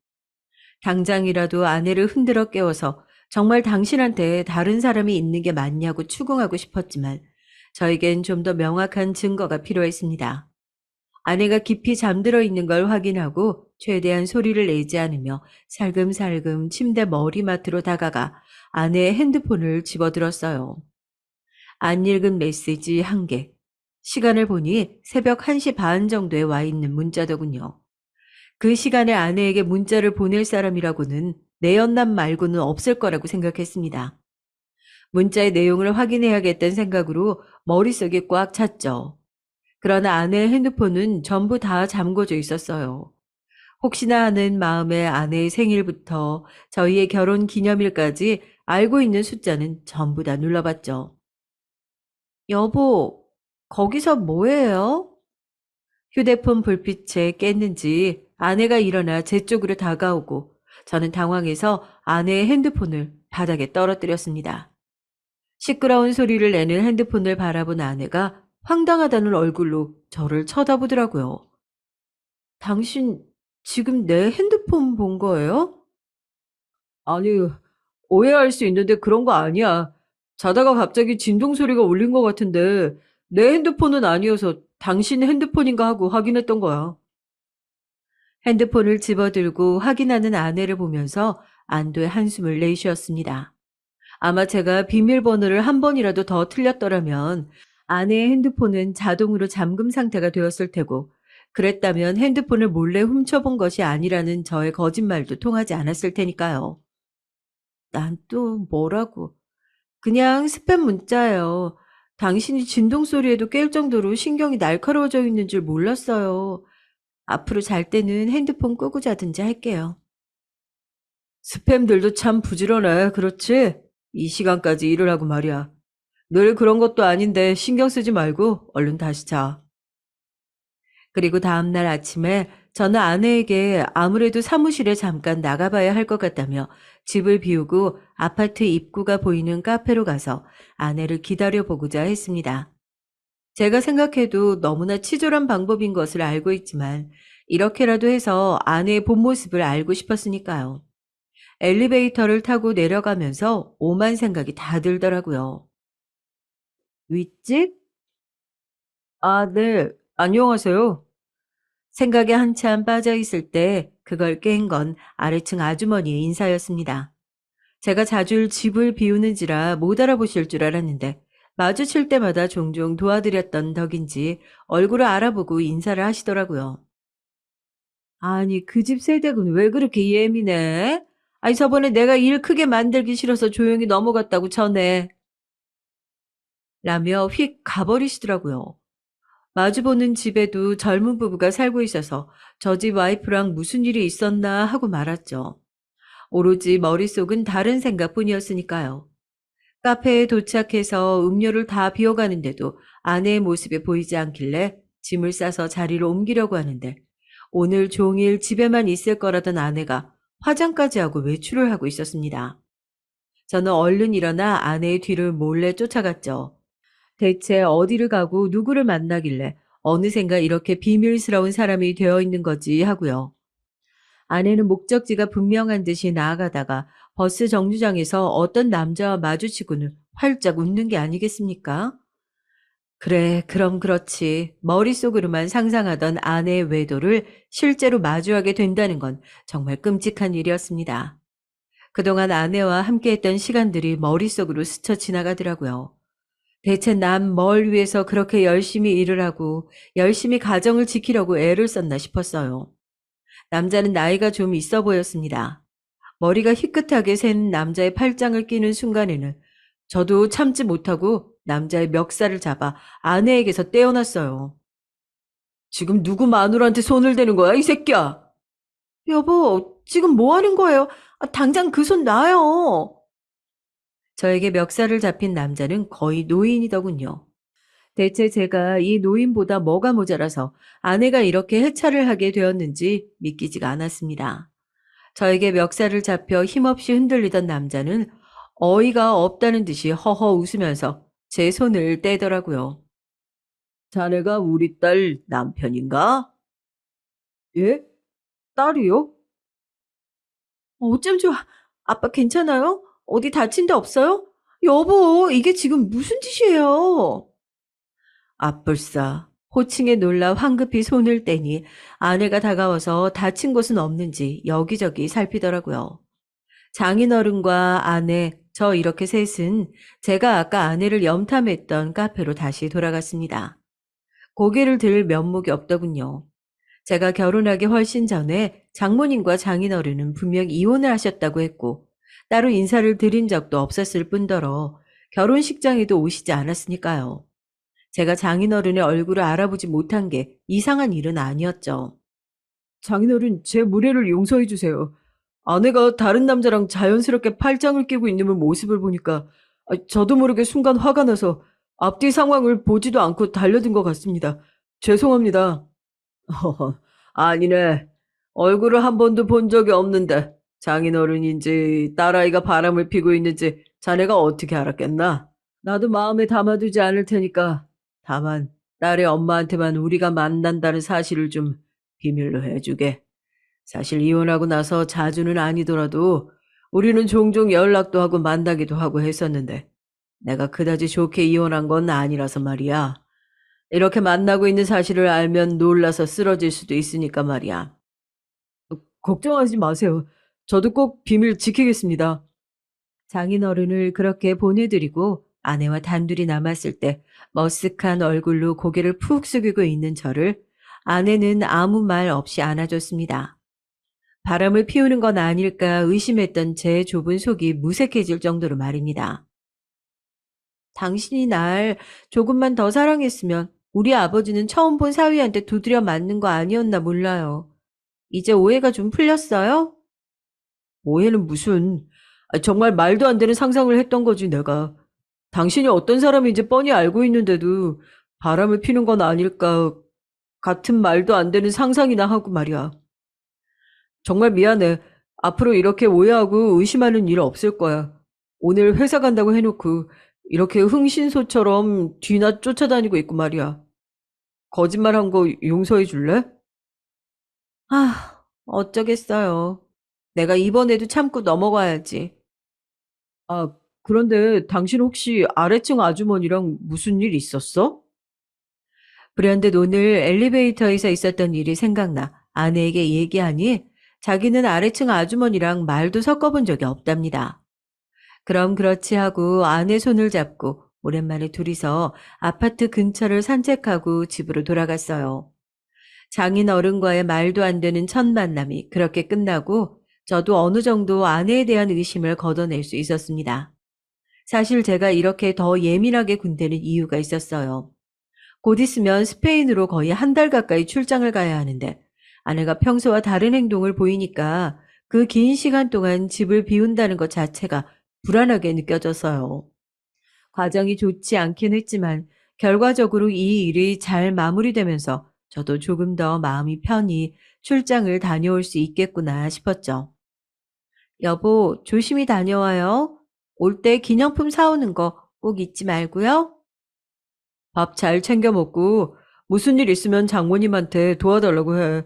당장이라도 아내를 흔들어 깨워서 정말 당신한테 다른 사람이 있는 게 맞냐고 추궁하고 싶었지만 저에겐 좀 더 명확한 증거가 필요했습니다. 아내가 깊이 잠들어 있는 걸 확인하고 최대한 소리를 내지 않으며 살금살금 침대 머리맡으로 다가가 아내의 핸드폰을 집어들었어요. 안 읽은 메시지 1개. 시간을 보니 새벽 1시 반 정도에 와 있는 문자더군요. 그 시간에 아내에게 문자를 보낼 사람이라고는 내 연남 말고는 없을 거라고 생각했습니다. 문자의 내용을 확인해야겠다는 생각으로 머릿속이 꽉 찼죠. 그러나 아내의 핸드폰은 전부 다 잠궈져 있었어요. 혹시나 하는 마음에 아내의 생일부터 저희의 결혼 기념일까지 알고 있는 숫자는 전부 다 눌러봤죠. 여보, 거기서 뭐해요? 휴대폰 불빛에 깼는지 아내가 일어나 제 쪽으로 다가오고 저는 당황해서 아내의 핸드폰을 바닥에 떨어뜨렸습니다. 시끄러운 소리를 내는 핸드폰을 바라본 아내가 황당하다는 얼굴로 저를 쳐다보더라고요. 당신 지금 내 핸드폰 본 거예요? 아니, 오해할 수 있는데 그런 거 아니야. 자다가 갑자기 진동 소리가 울린 것 같은데 내 핸드폰은 아니어서 당신 핸드폰인가 하고 확인했던 거야. 핸드폰을 집어들고 확인하는 아내를 보면서 안도의 한숨을 내쉬었습니다. 아마 제가 비밀번호를 한 번이라도 더 틀렸더라면 아내의 핸드폰은 자동으로 잠금 상태가 되었을 테고 그랬다면 핸드폰을 몰래 훔쳐본 것이 아니라는 저의 거짓말도 통하지 않았을 테니까요. 난 또 뭐라고. 그냥 스팸 문자예요. 당신이 진동 소리에도 깰 정도로 신경이 날카로워져 있는 줄 몰랐어요. 앞으로 잘 때는 핸드폰 끄고 자든지 할게요. 스팸들도 참 부지런해, 그렇지? 이 시간까지 일을 하고 말이야. 늘 그런 것도 아닌데 신경 쓰지 말고 얼른 다시 자. 그리고 다음날 아침에 저는 아내에게 아무래도 사무실에 잠깐 나가봐야 할 것 같다며 집을 비우고 아파트 입구가 보이는 카페로 가서 아내를 기다려보고자 했습니다. 제가 생각해도 너무나 치졸한 방법인 것을 알고 있지만 이렇게라도 해서 아내의 본 모습을 알고 싶었으니까요. 엘리베이터를 타고 내려가면서 오만 생각이 다 들더라고요. 윗집? 아, 네. 안녕하세요. 생각에 한참 빠져 있을 때 그걸 깬 건 아래층 아주머니의 인사였습니다. 제가 자주 집을 비우는지라 못 알아보실 줄 알았는데 마주칠 때마다 종종 도와드렸던 덕인지 얼굴을 알아보고 인사를 하시더라고요. 아니, 그 집 세댁은 왜 그렇게 예민해? 아니, 저번에 내가 일 크게 만들기 싫어서 조용히 넘어갔다고 전해. 라며 휙 가버리시더라고요. 마주보는 집에도 젊은 부부가 살고 있어서 저 집 와이프랑 무슨 일이 있었나 하고 말았죠. 오로지 머릿속은 다른 생각뿐이었으니까요. 카페에 도착해서 음료를 다 비워가는데도 아내의 모습이 보이지 않길래 짐을 싸서 자리를 옮기려고 하는데 오늘 종일 집에만 있을 거라던 아내가 화장까지 하고 외출을 하고 있었습니다. 저는 얼른 일어나 아내의 뒤를 몰래 쫓아갔죠. 대체 어디를 가고 누구를 만나길래 어느샌가 이렇게 비밀스러운 사람이 되어 있는 거지 하고요. 아내는 목적지가 분명한 듯이 나아가다가 버스 정류장에서 어떤 남자와 마주치고는 활짝 웃는 게 아니겠습니까? 그래, 그럼 그렇지. 머릿속으로만 상상하던 아내의 외도를 실제로 마주하게 된다는 건 정말 끔찍한 일이었습니다. 그동안 아내와 함께했던 시간들이 머릿속으로 스쳐 지나가더라고요. 대체 난 뭘 위해서 그렇게 열심히 일을 하고 열심히 가정을 지키려고 애를 썼나 싶었어요. 남자는 나이가 좀 있어 보였습니다. 머리가 희끗하게 센 남자의 팔짱을 끼는 순간에는 저도 참지 못하고 남자의 멱살을 잡아 아내에게서 떼어놨어요. 지금 누구 마누라한테 손을 대는 거야, 이 새끼야? 여보, 지금 뭐 하는 거예요? 당장 그 손 놔요. 저에게 멱살을 잡힌 남자는 거의 노인이더군요. 대체 제가 이 노인보다 뭐가 모자라서 아내가 이렇게 해찰을 하게 되었는지 믿기지가 않았습니다. 저에게 멱살을 잡혀 힘없이 흔들리던 남자는 어이가 없다는 듯이 허허 웃으면서 제 손을 떼더라고요. 자네가 우리 딸 남편인가? 예? 딸이요? 어쩜 좋아. 아빠 괜찮아요? 어디 다친 데 없어요? 여보, 이게 지금 무슨 짓이에요? 아뿔싸. 호칭에 놀라 황급히 손을 떼니 아내가 다가와서 다친 곳은 없는지 여기저기 살피더라고요. 장인어른과 아내, 저 이렇게 셋은 제가 아까 아내를 염탐했던 카페로 다시 돌아갔습니다. 고개를 들 면목이 없더군요. 제가 결혼하기 훨씬 전에 장모님과 장인어른은 분명 이혼을 하셨다고 했고 따로 인사를 드린 적도 없었을 뿐더러 결혼식장에도 오시지 않았으니까요. 제가 장인어른의 얼굴을 알아보지 못한 게 이상한 일은 아니었죠. 장인어른, 제 무례를 용서해 주세요. 아내가 다른 남자랑 자연스럽게 팔짱을 끼고 있는 모습을 보니까 저도 모르게 순간 화가 나서 앞뒤 상황을 보지도 않고 달려든 것 같습니다. 죄송합니다. 아니네. 얼굴을 한 번도 본 적이 없는데 장인어른인지 딸아이가 바람을 피고 있는지 자네가 어떻게 알았겠나? 나도 마음에 담아두지 않을 테니까 다만 딸의 엄마한테만 우리가 만난다는 사실을 좀 비밀로 해주게. 사실 이혼하고 나서 자주는 아니더라도 우리는 종종 연락도 하고 만나기도 하고 했었는데 내가 그다지 좋게 이혼한 건 아니라서 말이야. 이렇게 만나고 있는 사실을 알면 놀라서 쓰러질 수도 있으니까 말이야. 걱정하지 마세요. 저도 꼭 비밀 지키겠습니다. 장인어른을 그렇게 보내드리고 아내와 단둘이 남았을 때 머쓱한 얼굴로 고개를 푹 숙이고 있는 저를 아내는 아무 말 없이 안아줬습니다. 바람을 피우는 건 아닐까 의심했던 제 좁은 속이 무색해질 정도로 말입니다. 당신이 날 조금만 더 사랑했으면 우리 아버지는 처음 본 사위한테 두드려 맞는 거 아니었나 몰라요. 이제 오해가 좀 풀렸어요? 오해는 무슨, 정말 말도 안 되는 상상을 했던 거지, 내가. 당신이 어떤 사람인지 뻔히 알고 있는데도 바람을 피는 건 아닐까. 같은 말도 안 되는 상상이나 하고 말이야. 정말 미안해. 앞으로 이렇게 오해하고 의심하는 일 없을 거야. 오늘 회사 간다고 해놓고 이렇게 흥신소처럼 뒤나 쫓아다니고 있고 말이야. 거짓말한 거 용서해 줄래? 아, 어쩌겠어요. 내가 이번에도 참고 넘어가야지. 아, 그런데 당신 혹시 아래층 아주머니랑 무슨 일 있었어? 불현듯 오늘 엘리베이터에서 있었던 일이 생각나 아내에게 얘기하니 자기는 아래층 아주머니랑 말도 섞어본 적이 없답니다. 그럼 그렇지 하고 아내 손을 잡고 오랜만에 둘이서 아파트 근처를 산책하고 집으로 돌아갔어요. 장인 어른과의 말도 안 되는 첫 만남이 그렇게 끝나고 저도 어느 정도 아내에 대한 의심을 걷어낼 수 있었습니다. 사실 제가 이렇게 더 예민하게 군대는 이유가 있었어요. 곧 있으면 스페인으로 거의 한 달 가까이 출장을 가야 하는데 아내가 평소와 다른 행동을 보이니까 그 긴 시간 동안 집을 비운다는 것 자체가 불안하게 느껴졌어요. 과정이 좋지 않긴 했지만 결과적으로 이 일이 잘 마무리되면서 저도 조금 더 마음이 편히 출장을 다녀올 수 있겠구나 싶었죠. 여보, 조심히 다녀와요. 올 때 기념품 사오는 거 꼭 잊지 말고요. 밥 잘 챙겨 먹고 무슨 일 있으면 장모님한테 도와달라고 해.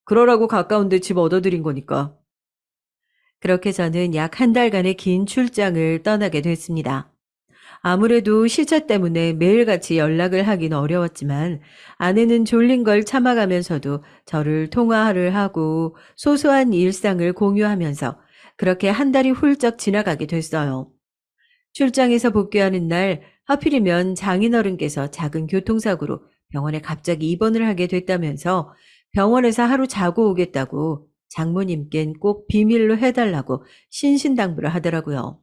그러라고 가까운데 집 얻어드린 거니까. 그렇게 저는 약 한 달간의 긴 출장을 떠나게 됐습니다. 아무래도 시차 때문에 매일같이 연락을 하긴 어려웠지만 아내는 졸린 걸 참아가면서도 저를 통화를 하고 소소한 일상을 공유하면서 그렇게 한 달이 훌쩍 지나가게 됐어요. 출장에서 복귀하는 날 하필이면 장인어른께서 작은 교통사고로 병원에 갑자기 입원을 하게 됐다면서 병원에서 하루 자고 오겠다고 장모님껜 꼭 비밀로 해달라고 신신당부를 하더라고요.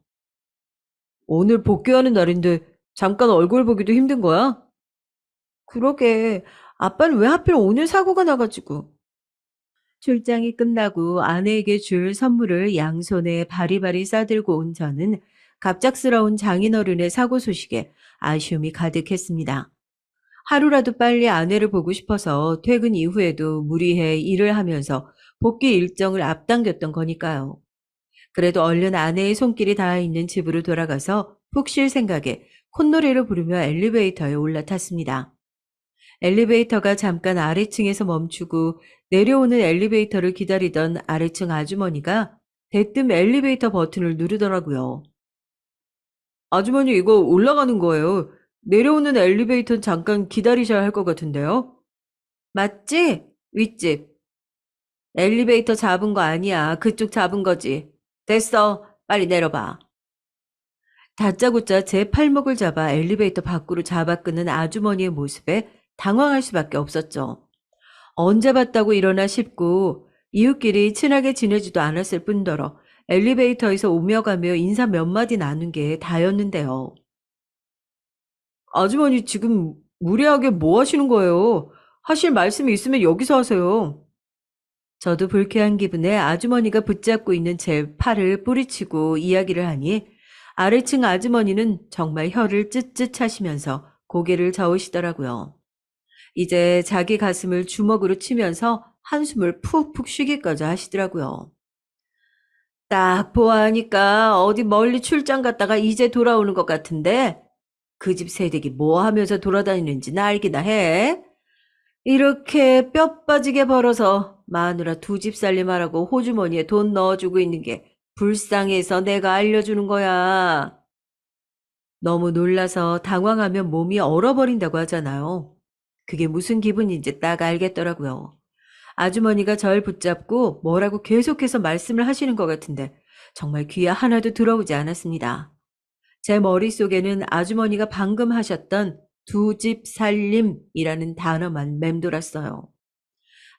오늘 복귀하는 날인데 잠깐 얼굴 보기도 힘든 거야? 그러게, 아빠는 왜 하필 오늘 사고가 나가지고. 출장이 끝나고 아내에게 줄 선물을 양손에 바리바리 싸들고 온 저는 갑작스러운 장인어른의 사고 소식에 아쉬움이 가득했습니다. 하루라도 빨리 아내를 보고 싶어서 퇴근 이후에도 무리해 일을 하면서 복귀 일정을 앞당겼던 거니까요. 그래도 얼른 아내의 손길이 닿아 있는 집으로 돌아가서 푹 쉴 생각에 콧노래를 부르며 엘리베이터에 올라탔습니다. 엘리베이터가 잠깐 아래층에서 멈추고 내려오는 엘리베이터를 기다리던 아래층 아주머니가 대뜸 엘리베이터 버튼을 누르더라고요. 아주머니 이거 올라가는 거예요. 내려오는 엘리베이터는 잠깐 기다리셔야 할 것 같은데요. 맞지? 윗집. 엘리베이터 잡은 거 아니야. 그쪽 잡은 거지. 됐어. 빨리 내려봐. 다짜고짜 제 팔목을 잡아 엘리베이터 밖으로 잡아 끄는 아주머니의 모습에 당황할 수밖에 없었죠. 언제 봤다고 이러나 싶고 이웃끼리 친하게 지내지도 않았을 뿐더러 엘리베이터에서 오며 가며 인사 몇 마디 나눈 게 다였는데요. 아주머니 지금 무리하게 뭐 하시는 거예요? 하실 말씀이 있으면 여기서 하세요. 저도 불쾌한 기분에 아주머니가 붙잡고 있는 제 팔을 뿌리치고 이야기를 하니 아래층 아주머니는 정말 혀를 쯧쯧 하시면서 고개를 저으시더라고요. 이제 자기 가슴을 주먹으로 치면서 한숨을 푹푹 쉬기까지 하시더라고요. 딱 보아하니까 어디 멀리 출장 갔다가 이제 돌아오는 것 같은데 그 집 새댁이 뭐 하면서 돌아다니는지 나 알기나 해. 이렇게 뼈 빠지게 벌어서 마누라 두 집 살림하라고 호주머니에 돈 넣어주고 있는 게 불쌍해서 내가 알려주는 거야. 너무 놀라서 당황하면 몸이 얼어버린다고 하잖아요. 그게 무슨 기분인지 딱 알겠더라고요. 아주머니가 절 붙잡고 뭐라고 계속해서 말씀을 하시는 것 같은데 정말 귀에 하나도 들어오지 않았습니다. 제 머릿속에는 아주머니가 방금 하셨던 두 집 살림이라는 단어만 맴돌았어요.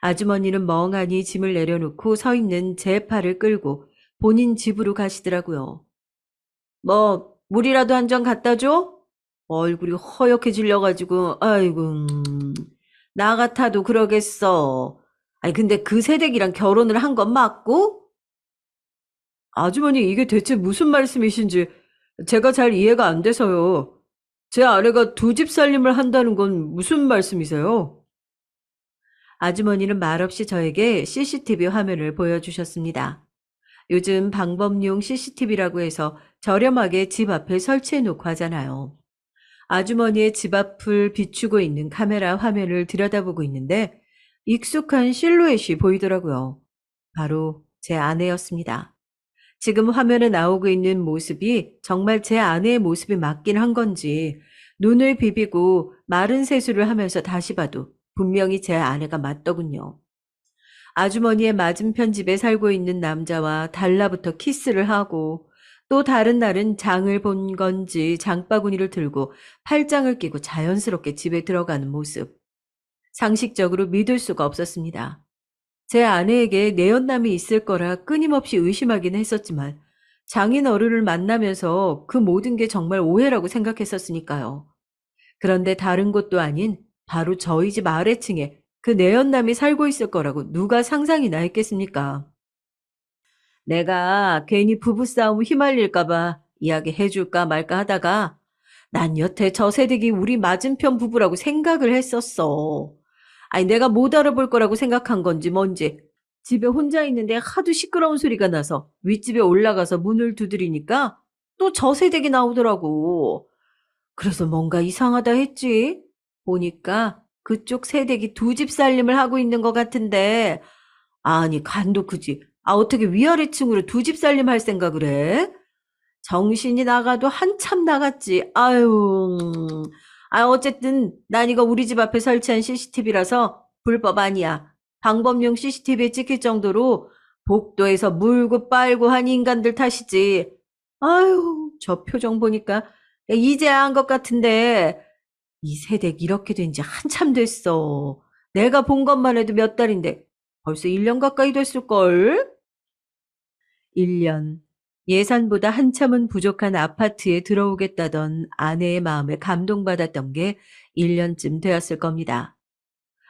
아주머니는 멍하니 짐을 내려놓고 서 있는 제 팔을 끌고 본인 집으로 가시더라고요. 뭐 물이라도 한 잔 갖다 줘? 얼굴이 허옇게 질려가지고 아이고 나 같아도 그러겠어. 아니 근데 그 새댁이랑 결혼을 한 건 맞고? 아주머니 이게 대체 무슨 말씀이신지 제가 잘 이해가 안 돼서요. 제 아내가 두 집 살림을 한다는 건 무슨 말씀이세요? 아주머니는 말없이 저에게 CCTV 화면을 보여주셨습니다. 요즘 방범용 CCTV라고 해서 저렴하게 집 앞에 설치해 놓고 하잖아요. 아주머니의 집 앞을 비추고 있는 카메라 화면을 들여다보고 있는데 익숙한 실루엣이 보이더라고요. 바로 제 아내였습니다. 지금 화면에 나오고 있는 모습이 정말 제 아내의 모습이 맞긴 한 건지 눈을 비비고 마른 세수를 하면서 다시 봐도 분명히 제 아내가 맞더군요. 아주머니의 맞은편 집에 살고 있는 남자와 달라붙어 키스를 하고 또 다른 날은 장을 본 건지 장바구니를 들고 팔짱을 끼고 자연스럽게 집에 들어가는 모습. 상식적으로 믿을 수가 없었습니다. 제 아내에게 내연남이 있을 거라 끊임없이 의심하긴 했었지만 장인 어른을 만나면서 그 모든 게 정말 오해라고 생각했었으니까요. 그런데 다른 곳도 아닌 바로 저희 집 아래층에 그 내연남이 살고 있을 거라고 누가 상상이나 했겠습니까? 내가 괜히 부부싸움 휘말릴까봐 이야기해줄까 말까 하다가 난 여태 저 새댁이 우리 맞은편 부부라고 생각을 했었어. 아니, 내가 못 알아볼 거라고 생각한 건지 뭔지 집에 혼자 있는데 하도 시끄러운 소리가 나서 윗집에 올라가서 문을 두드리니까 또 저 새댁이 나오더라고. 그래서 뭔가 이상하다 했지. 보니까 그쪽 새댁이 두 집 살림을 하고 있는 것 같은데 아니 간도 크지. 아 어떻게 위아래층으로 두 집 살림 할 생각을 해? 정신이 나가도 한참 나갔지. 아유. 아 어쨌든 난 이거 우리 집 앞에 설치한 CCTV라서 불법 아니야. 방범용 CCTV에 찍힐 정도로 복도에서 물고 빨고 한 인간들 탓이지. 아유, 저 표정 보니까 이제야 한 것 같은데 이 세댁 이렇게 된 지 한참 됐어. 내가 본 것만 해도 몇 달인데 벌써 1년 가까이 됐을걸? 1년. 예산보다 한참은 부족한 아파트에 들어오겠다던 아내의 마음에 감동받았던 게 1년쯤 되었을 겁니다.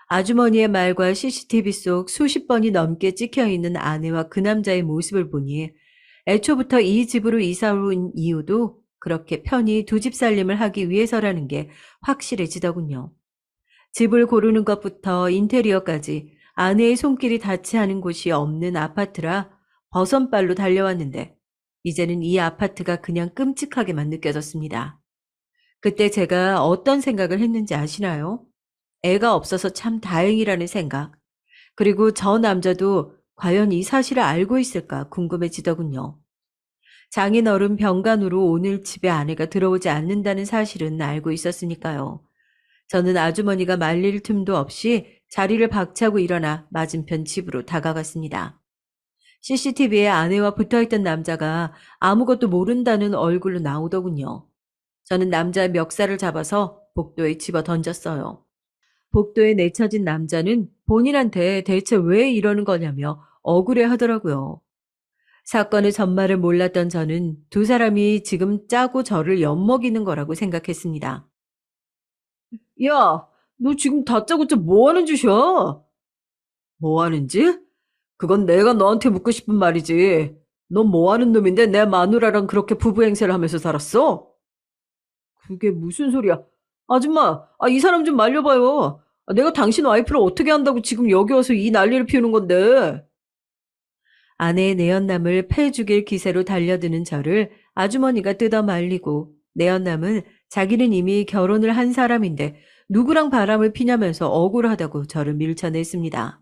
아주머니의 말과 CCTV 속 수십 번이 넘게 찍혀 있는 아내와 그 남자의 모습을 보니 애초부터 이 집으로 이사 온 이유도 그렇게 편히 두 집 살림을 하기 위해서라는 게 확실해지더군요. 집을 고르는 것부터 인테리어까지 아내의 손길이 닿지 않은 곳이 없는 아파트라 버선발로 달려왔는데 이제는 이 아파트가 그냥 끔찍하게만 느껴졌습니다. 그때 제가 어떤 생각을 했는지 아시나요? 애가 없어서 참 다행이라는 생각. 그리고 저 남자도 과연 이 사실을 알고 있을까 궁금해지더군요. 장인어른 병간호로 오늘 집에 아내가 들어오지 않는다는 사실은 알고 있었으니까요. 저는 아주머니가 말릴 틈도 없이 자리를 박차고 일어나 맞은편 집으로 다가갔습니다. CCTV에 아내와 붙어있던 남자가 아무것도 모른다는 얼굴로 나오더군요. 저는 남자의 멱살을 잡아서 복도에 집어 던졌어요. 복도에 내쳐진 남자는 본인한테 대체 왜 이러는 거냐며 억울해 하더라고요. 사건의 전말을 몰랐던 저는 두 사람이 지금 짜고 저를 엿먹이는 거라고 생각했습니다. 야, 너 지금 다짜고짜 뭐 하는 짓이야? 뭐 하는 짓? 그건 내가 너한테 묻고 싶은 말이지. 넌 뭐 하는 놈인데 내 마누라랑 그렇게 부부 행세를 하면서 살았어? 그게 무슨 소리야? 아줌마, 이 사람 좀 말려봐요. 내가 당신 와이프를 어떻게 한다고 지금 여기 와서 이 난리를 피우는 건데. 아내의 내연남을 패 죽일 기세로 달려드는 저를 아주머니가 뜯어 말리고 내연남은 자기는 이미 결혼을 한 사람인데 누구랑 바람을 피냐면서 억울하다고 저를 밀쳐냈습니다.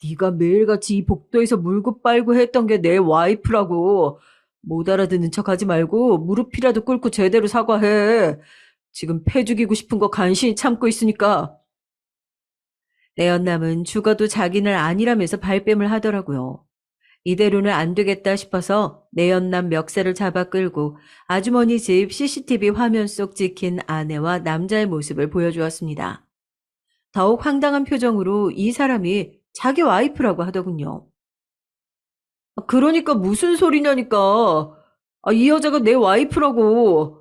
네가 매일같이 이 복도에서 물고 빨고 했던 게 내 와이프라고. 못 알아듣는 척하지 말고 무릎이라도 꿇고 제대로 사과해. 지금 패 죽이고 싶은 거 간신히 참고 있으니까. 내연남은 죽어도 자기는 아니라면서 발뺌을 하더라고요. 이대로는 안 되겠다 싶어서 내연남 멱살을 잡아 끌고 아주머니 집 CCTV 화면 속 찍힌 아내와 남자의 모습을 보여주었습니다. 더욱 황당한 표정으로 이 사람이 자기 와이프라고 하더군요. 그러니까 무슨 소리냐니까. 이 여자가 내 와이프라고.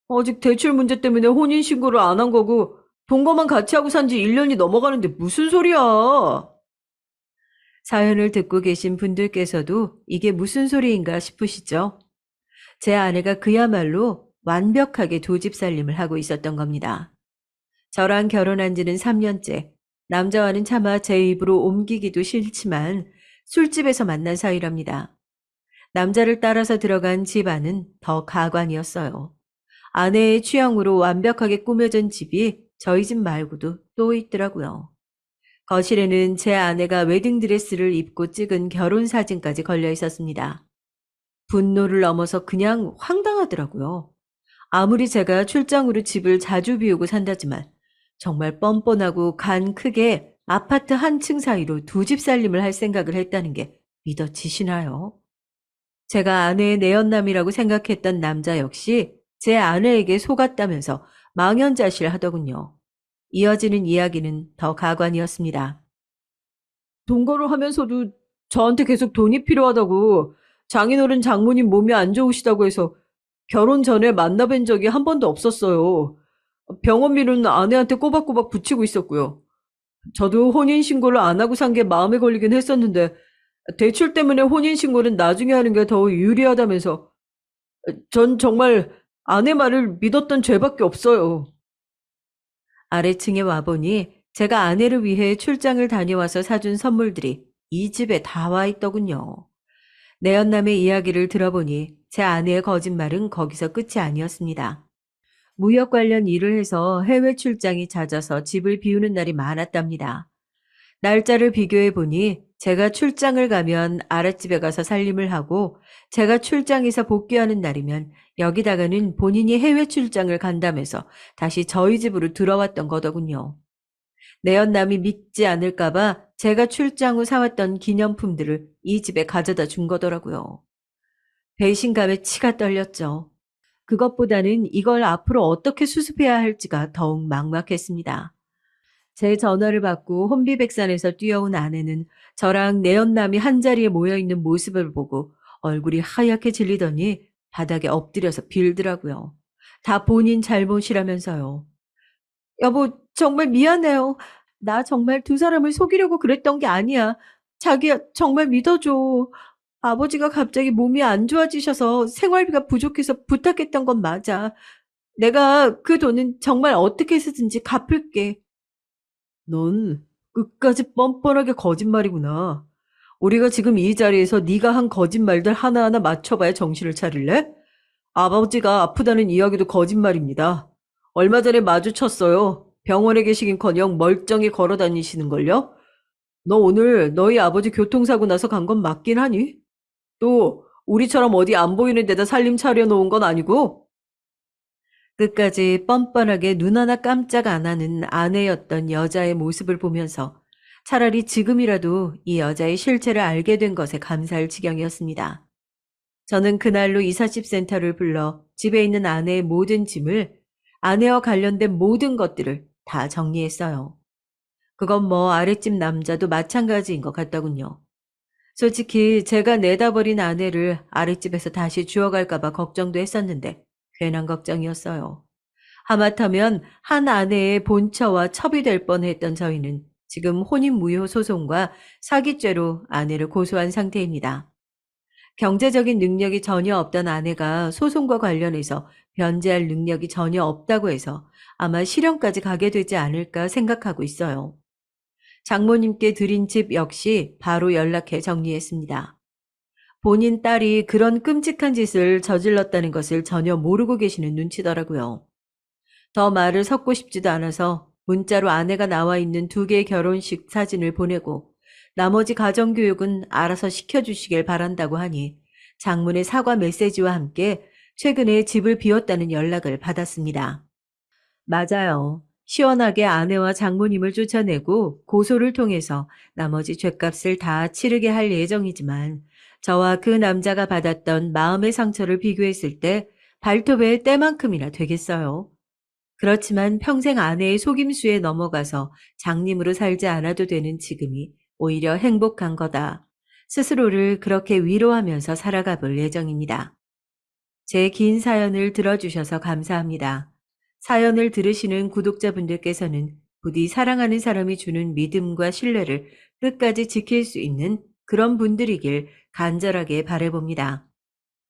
아직 대출 문제 때문에 혼인신고를 안 한 거고 동거만 같이 하고 산지 1년이 넘어가는데 무슨 소리야. 사연을 듣고 계신 분들께서도 이게 무슨 소리인가 싶으시죠? 제 아내가 그야말로 완벽하게 두 집 살림을 하고 있었던 겁니다. 저랑 결혼한 지는 3년째. 남자와는 차마 제 입으로 옮기기도 싫지만 술집에서 만난 사이랍니다. 남자를 따라서 들어간 집 안은 더 가관이었어요. 아내의 취향으로 완벽하게 꾸며진 집이 저희 집 말고도 또 있더라고요. 거실에는 제 아내가 웨딩드레스를 입고 찍은 결혼 사진까지 걸려 있었습니다. 분노를 넘어서 그냥 황당하더라고요. 아무리 제가 출장으로 집을 자주 비우고 산다지만 정말 뻔뻔하고 간 크게 아파트 한 층 사이로 두 집 살림을 할 생각을 했다는 게 믿어지시나요? 제가 아내의 내연남이라고 생각했던 남자 역시 제 아내에게 속았다면서 망연자실하더군요. 이어지는 이야기는 더 가관이었습니다. 동거를 하면서도 저한테 계속 돈이 필요하다고 장인어른 장모님 몸이 안 좋으시다고 해서 결혼 전에 만나뵌 적이 한 번도 없었어요. 병원비는 아내한테 꼬박꼬박 붙이고 있었고요. 저도 혼인신고를 안 하고 산 게 마음에 걸리긴 했었는데 대출 때문에 혼인신고는 나중에 하는 게 더 유리하다면서 전 정말 아내 말을 믿었던 죄밖에 없어요. 아래층에 와보니 제가 아내를 위해 출장을 다녀와서 사준 선물들이 이 집에 다 와 있더군요. 내연남의 이야기를 들어보니 제 아내의 거짓말은 거기서 끝이 아니었습니다. 무역 관련 일을 해서 해외 출장이 잦아서 집을 비우는 날이 많았답니다. 날짜를 비교해 보니 제가 출장을 가면 아랫집에 가서 살림을 하고 제가 출장에서 복귀하는 날이면 여기다가는 본인이 해외 출장을 간다면서 다시 저희 집으로 들어왔던 거더군요. 내연남이 믿지 않을까봐 제가 출장 후 사왔던 기념품들을 이 집에 가져다 준 거더라고요. 배신감에 치가 떨렸죠. 그것보다는 이걸 앞으로 어떻게 수습해야 할지가 더욱 막막했습니다. 제 전화를 받고 혼비백산에서 뛰어온 아내는 저랑 내연남이 한자리에 모여있는 모습을 보고 얼굴이 하얗게 질리더니 바닥에 엎드려서 빌더라고요. 다 본인 잘못이라면서요. 여보, 정말 미안해요. 나 정말 두 사람을 속이려고 그랬던 게 아니야. 자기야, 정말 믿어줘. 아버지가 갑자기 몸이 안 좋아지셔서 생활비가 부족해서 부탁했던 건 맞아. 내가 그 돈은 정말 어떻게 해서든지 갚을게. 넌 끝까지 뻔뻔하게 거짓말이구나. 우리가 지금 이 자리에서 네가 한 거짓말들 하나하나 맞춰봐야 정신을 차릴래? 아버지가 아프다는 이야기도 거짓말입니다. 얼마 전에 마주쳤어요. 병원에 계시긴커녕 멀쩡히 걸어 다니시는걸요? 너 오늘 너희 아버지 교통사고 나서 간 건 맞긴 하니? 또 우리처럼 어디 안 보이는 데다 살림 차려놓은 건 아니고? 끝까지 뻔뻔하게 눈 하나 깜짝 안 하는 아내였던 여자의 모습을 보면서 차라리 지금이라도 이 여자의 실체를 알게 된 것에 감사할 지경이었습니다. 저는 그날로 이삿집 센터를 불러 집에 있는 아내의 모든 짐을 아내와 관련된 모든 것들을 다 정리했어요. 그건 뭐 아랫집 남자도 마찬가지인 것 같더군요. 솔직히 제가 내다버린 아내를 아랫집에서 다시 주워갈까봐 걱정도 했었는데 괜한 걱정이었어요. 하마터면 한 아내의 본처와 첩이 될 뻔했던 저희는 지금 혼인무효 소송과 사기죄로 아내를 고소한 상태입니다. 경제적인 능력이 전혀 없던 아내가 소송과 관련해서 변제할 능력이 전혀 없다고 해서 아마 실형까지 가게 되지 않을까 생각하고 있어요. 장모님께 드린 집 역시 바로 연락해 정리했습니다. 본인 딸이 그런 끔찍한 짓을 저질렀다는 것을 전혀 모르고 계시는 눈치더라고요. 더 말을 섞고 싶지도 않아서 문자로 아내가 나와 있는 두 개의 결혼식 사진을 보내고 나머지 가정교육은 알아서 시켜주시길 바란다고 하니 장문의 사과 메시지와 함께 최근에 집을 비웠다는 연락을 받았습니다. 맞아요. 시원하게 아내와 장모님을 쫓아내고 고소를 통해서 나머지 죗값을 다 치르게 할 예정이지만 저와 그 남자가 받았던 마음의 상처를 비교했을 때 발톱의 때만큼이나 되겠어요. 그렇지만 평생 아내의 속임수에 넘어가서 장님으로 살지 않아도 되는 지금이 오히려 행복한 거다. 스스로를 그렇게 위로하면서 살아가 볼 예정입니다. 제 긴 사연을 들어주셔서 감사합니다. 사연을 들으시는 구독자분들께서는 부디 사랑하는 사람이 주는 믿음과 신뢰를 끝까지 지킬 수 있는 그런 분들이길 간절하게 바라봅니다.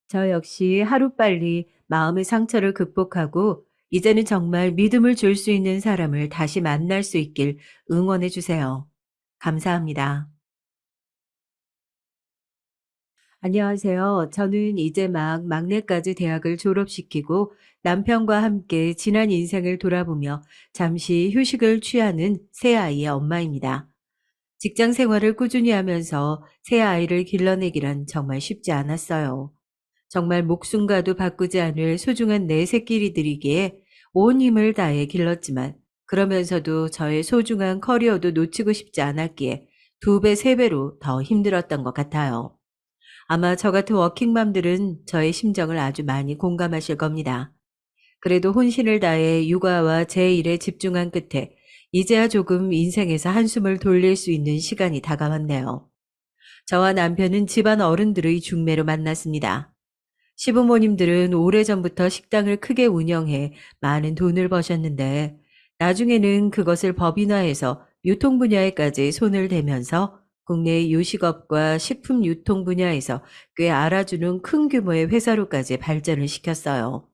저 역시 하루빨리 마음의 상처를 극복하고 이제는 정말 믿음을 줄 수 있는 사람을 다시 만날 수 있길 응원해 주세요. 감사합니다. 안녕하세요. 저는 이제 막 막내까지 대학을 졸업시키고 남편과 함께 지난 인생을 돌아보며 잠시 휴식을 취하는 새 아이의 엄마입니다. 직장 생활을 꾸준히 하면서 새 아이를 길러내기란 정말 쉽지 않았어요. 정말 목숨과도 바꾸지 않을 소중한 내 새끼리들이기에 온 힘을 다해 길렀지만 그러면서도 저의 소중한 커리어도 놓치고 싶지 않았기에 두 배, 세 배로 더 힘들었던 것 같아요. 아마 저 같은 워킹맘들은 저의 심정을 아주 많이 공감하실 겁니다. 그래도 혼신을 다해 육아와 제 일에 집중한 끝에 이제야 조금 인생에서 한숨을 돌릴 수 있는 시간이 다가왔네요. 저와 남편은 집안 어른들의 중매로 만났습니다. 시부모님들은 오래전부터 식당을 크게 운영해 많은 돈을 버셨는데 나중에는 그것을 법인화해서 유통 분야에까지 손을 대면서 국내 요식업과 식품 유통 분야에서 꽤 알아주는 큰 규모의 회사로까지 발전을 시켰어요.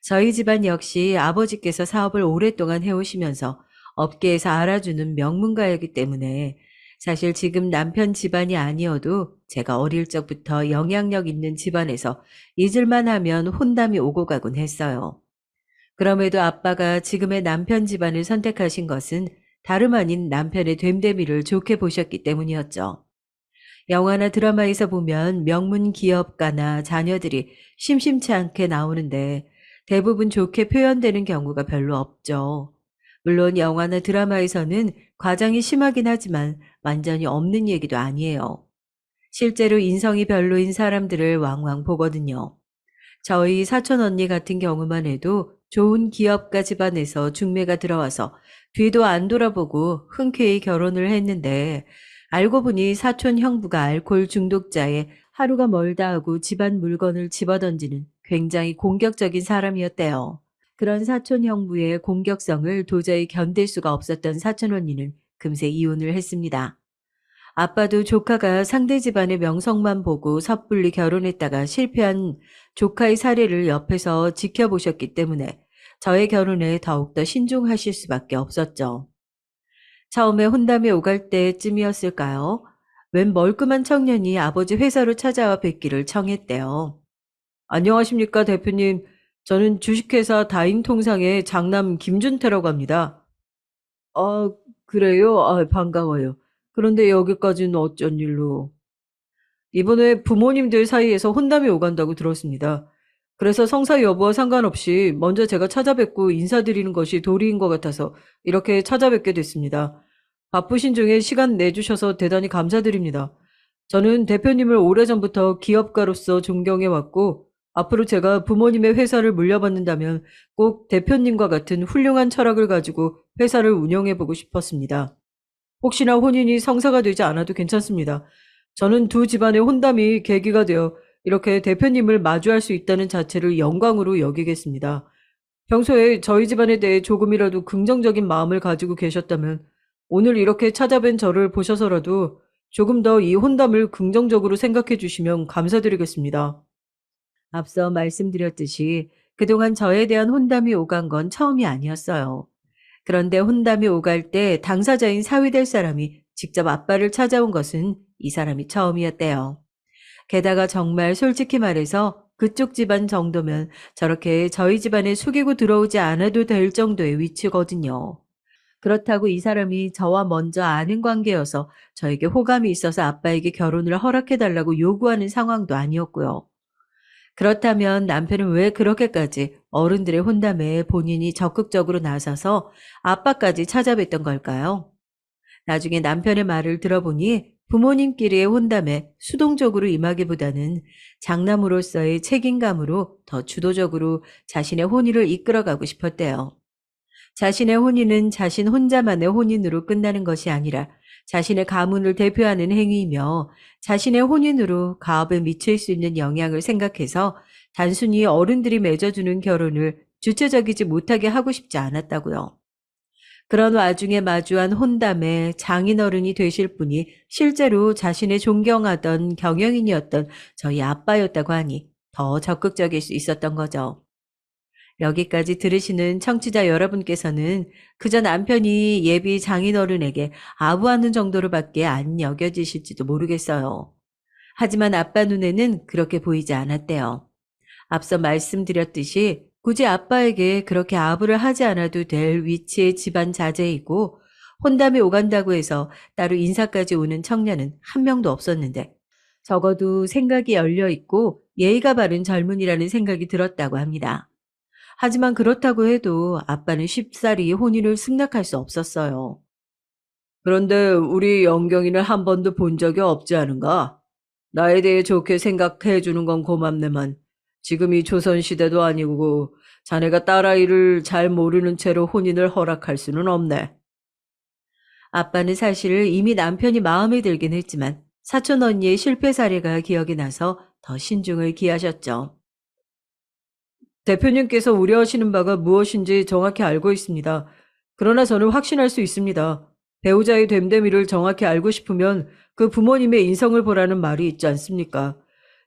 저희 집안 역시 아버지께서 사업을 오랫동안 해오시면서 업계에서 알아주는 명문가이기 때문에 사실 지금 남편 집안이 아니어도 제가 어릴 적부터 영향력 있는 집안에서 잊을만 하면 혼담이 오고 가곤 했어요. 그럼에도 아빠가 지금의 남편 집안을 선택하신 것은 다름 아닌 남편의 됨됨이를 좋게 보셨기 때문이었죠. 영화나 드라마에서 보면 명문 기업가나 자녀들이 심심치 않게 나오는데 대부분 좋게 표현되는 경우가 별로 없죠. 물론 영화나 드라마에서는 과장이 심하긴 하지만 완전히 없는 얘기도 아니에요. 실제로 인성이 별로인 사람들을 왕왕 보거든요. 저희 사촌 언니 같은 경우만 해도 좋은 기업가 집안에서 중매가 들어와서 뒤도 안 돌아보고 흔쾌히 결혼을 했는데 알고 보니 사촌 형부가 알코올 중독자에 하루가 멀다 하고 집안 물건을 집어던지는 굉장히 공격적인 사람이었대요. 그런 사촌 형부의 공격성을 도저히 견딜 수가 없었던 사촌 언니는 금세 이혼을 했습니다. 아빠도 조카가 상대 집안의 명성만 보고 섣불리 결혼했다가 실패한 조카의 사례를 옆에서 지켜보셨기 때문에 저의 결혼에 더욱더 신중하실 수밖에 없었죠. 처음에 혼담이 오갈 때쯤이었을까요? 웬 멀끔한 청년이 아버지 회사로 찾아와 뵙기를 청했대요. 안녕하십니까, 대표님. 저는 주식회사 다인통상의 장남 김준태라고 합니다. 아, 그래요? 아, 반가워요. 그런데 여기까지는 어쩐 일로? 이번에 부모님들 사이에서 혼담이 오간다고 들었습니다. 그래서 성사 여부와 상관없이 먼저 제가 찾아뵙고 인사드리는 것이 도리인 것 같아서 이렇게 찾아뵙게 됐습니다. 바쁘신 중에 시간 내주셔서 대단히 감사드립니다. 저는 대표님을 오래전부터 기업가로서 존경해왔고 앞으로 제가 부모님의 회사를 물려받는다면 꼭 대표님과 같은 훌륭한 철학을 가지고 회사를 운영해보고 싶었습니다. 혹시나 혼인이 성사가 되지 않아도 괜찮습니다. 저는 두 집안의 혼담이 계기가 되어 이렇게 대표님을 마주할 수 있다는 자체를 영광으로 여기겠습니다. 평소에 저희 집안에 대해 조금이라도 긍정적인 마음을 가지고 계셨다면 오늘 이렇게 찾아뵌 저를 보셔서라도 조금 더 이 혼담을 긍정적으로 생각해 주시면 감사드리겠습니다. 앞서 말씀드렸듯이 그동안 저에 대한 혼담이 오간 건 처음이 아니었어요. 그런데 혼담이 오갈 때 당사자인 사위될 사람이 직접 아빠를 찾아온 것은 이 사람이 처음이었대요. 게다가 정말 솔직히 말해서 그쪽 집안 정도면 저렇게 저희 집안에 숙이고 들어오지 않아도 될 정도의 위치거든요. 그렇다고 이 사람이 저와 먼저 아는 관계여서 저에게 호감이 있어서 아빠에게 결혼을 허락해달라고 요구하는 상황도 아니었고요. 그렇다면 남편은 왜 그렇게까지 어른들의 혼담에 본인이 적극적으로 나서서 아빠까지 찾아뵀던 걸까요? 나중에 남편의 말을 들어보니 부모님끼리의 혼담에 수동적으로 임하기보다는 장남으로서의 책임감으로 더 주도적으로 자신의 혼인을 이끌어가고 싶었대요. 자신의 혼인은 자신 혼자만의 혼인으로 끝나는 것이 아니라 자신의 가문을 대표하는 행위이며 자신의 혼인으로 가업에 미칠 수 있는 영향을 생각해서 단순히 어른들이 맺어주는 결혼을 주체적이지 못하게 하고 싶지 않았다고요. 그런 와중에 마주한 혼담에 장인어른이 되실 분이 실제로 자신의 존경하던 경영인이었던 저희 아빠였다고 하니 더 적극적일 수 있었던 거죠. 여기까지 들으시는 청취자 여러분께서는 그저 남편이 예비 장인어른에게 아부하는 정도로밖에 안 여겨지실지도 모르겠어요. 하지만 아빠 눈에는 그렇게 보이지 않았대요. 앞서 말씀드렸듯이 굳이 아빠에게 그렇게 아부를 하지 않아도 될 위치의 집안 자제이고 혼담이 오간다고 해서 따로 인사까지 오는 청년은 한 명도 없었는데 적어도 생각이 열려 있고 예의가 바른 젊은이라는 생각이 들었다고 합니다. 하지만 그렇다고 해도 아빠는 쉽사리 혼인을 승낙할 수 없었어요. 그런데 우리 영경이는 한 번도 본 적이 없지 않은가? 나에 대해 좋게 생각해 주는 건 고맙네만 지금이 조선시대도 아니고 자네가 딸아이를 잘 모르는 채로 혼인을 허락할 수는 없네. 아빠는 사실 이미 남편이 마음에 들긴 했지만 사촌 언니의 실패 사례가 기억이 나서 더 신중을 기하셨죠. 대표님께서 우려하시는 바가 무엇인지 정확히 알고 있습니다. 그러나 저는 확신할 수 있습니다. 배우자의 됨됨이를 정확히 알고 싶으면 그 부모님의 인성을 보라는 말이 있지 않습니까?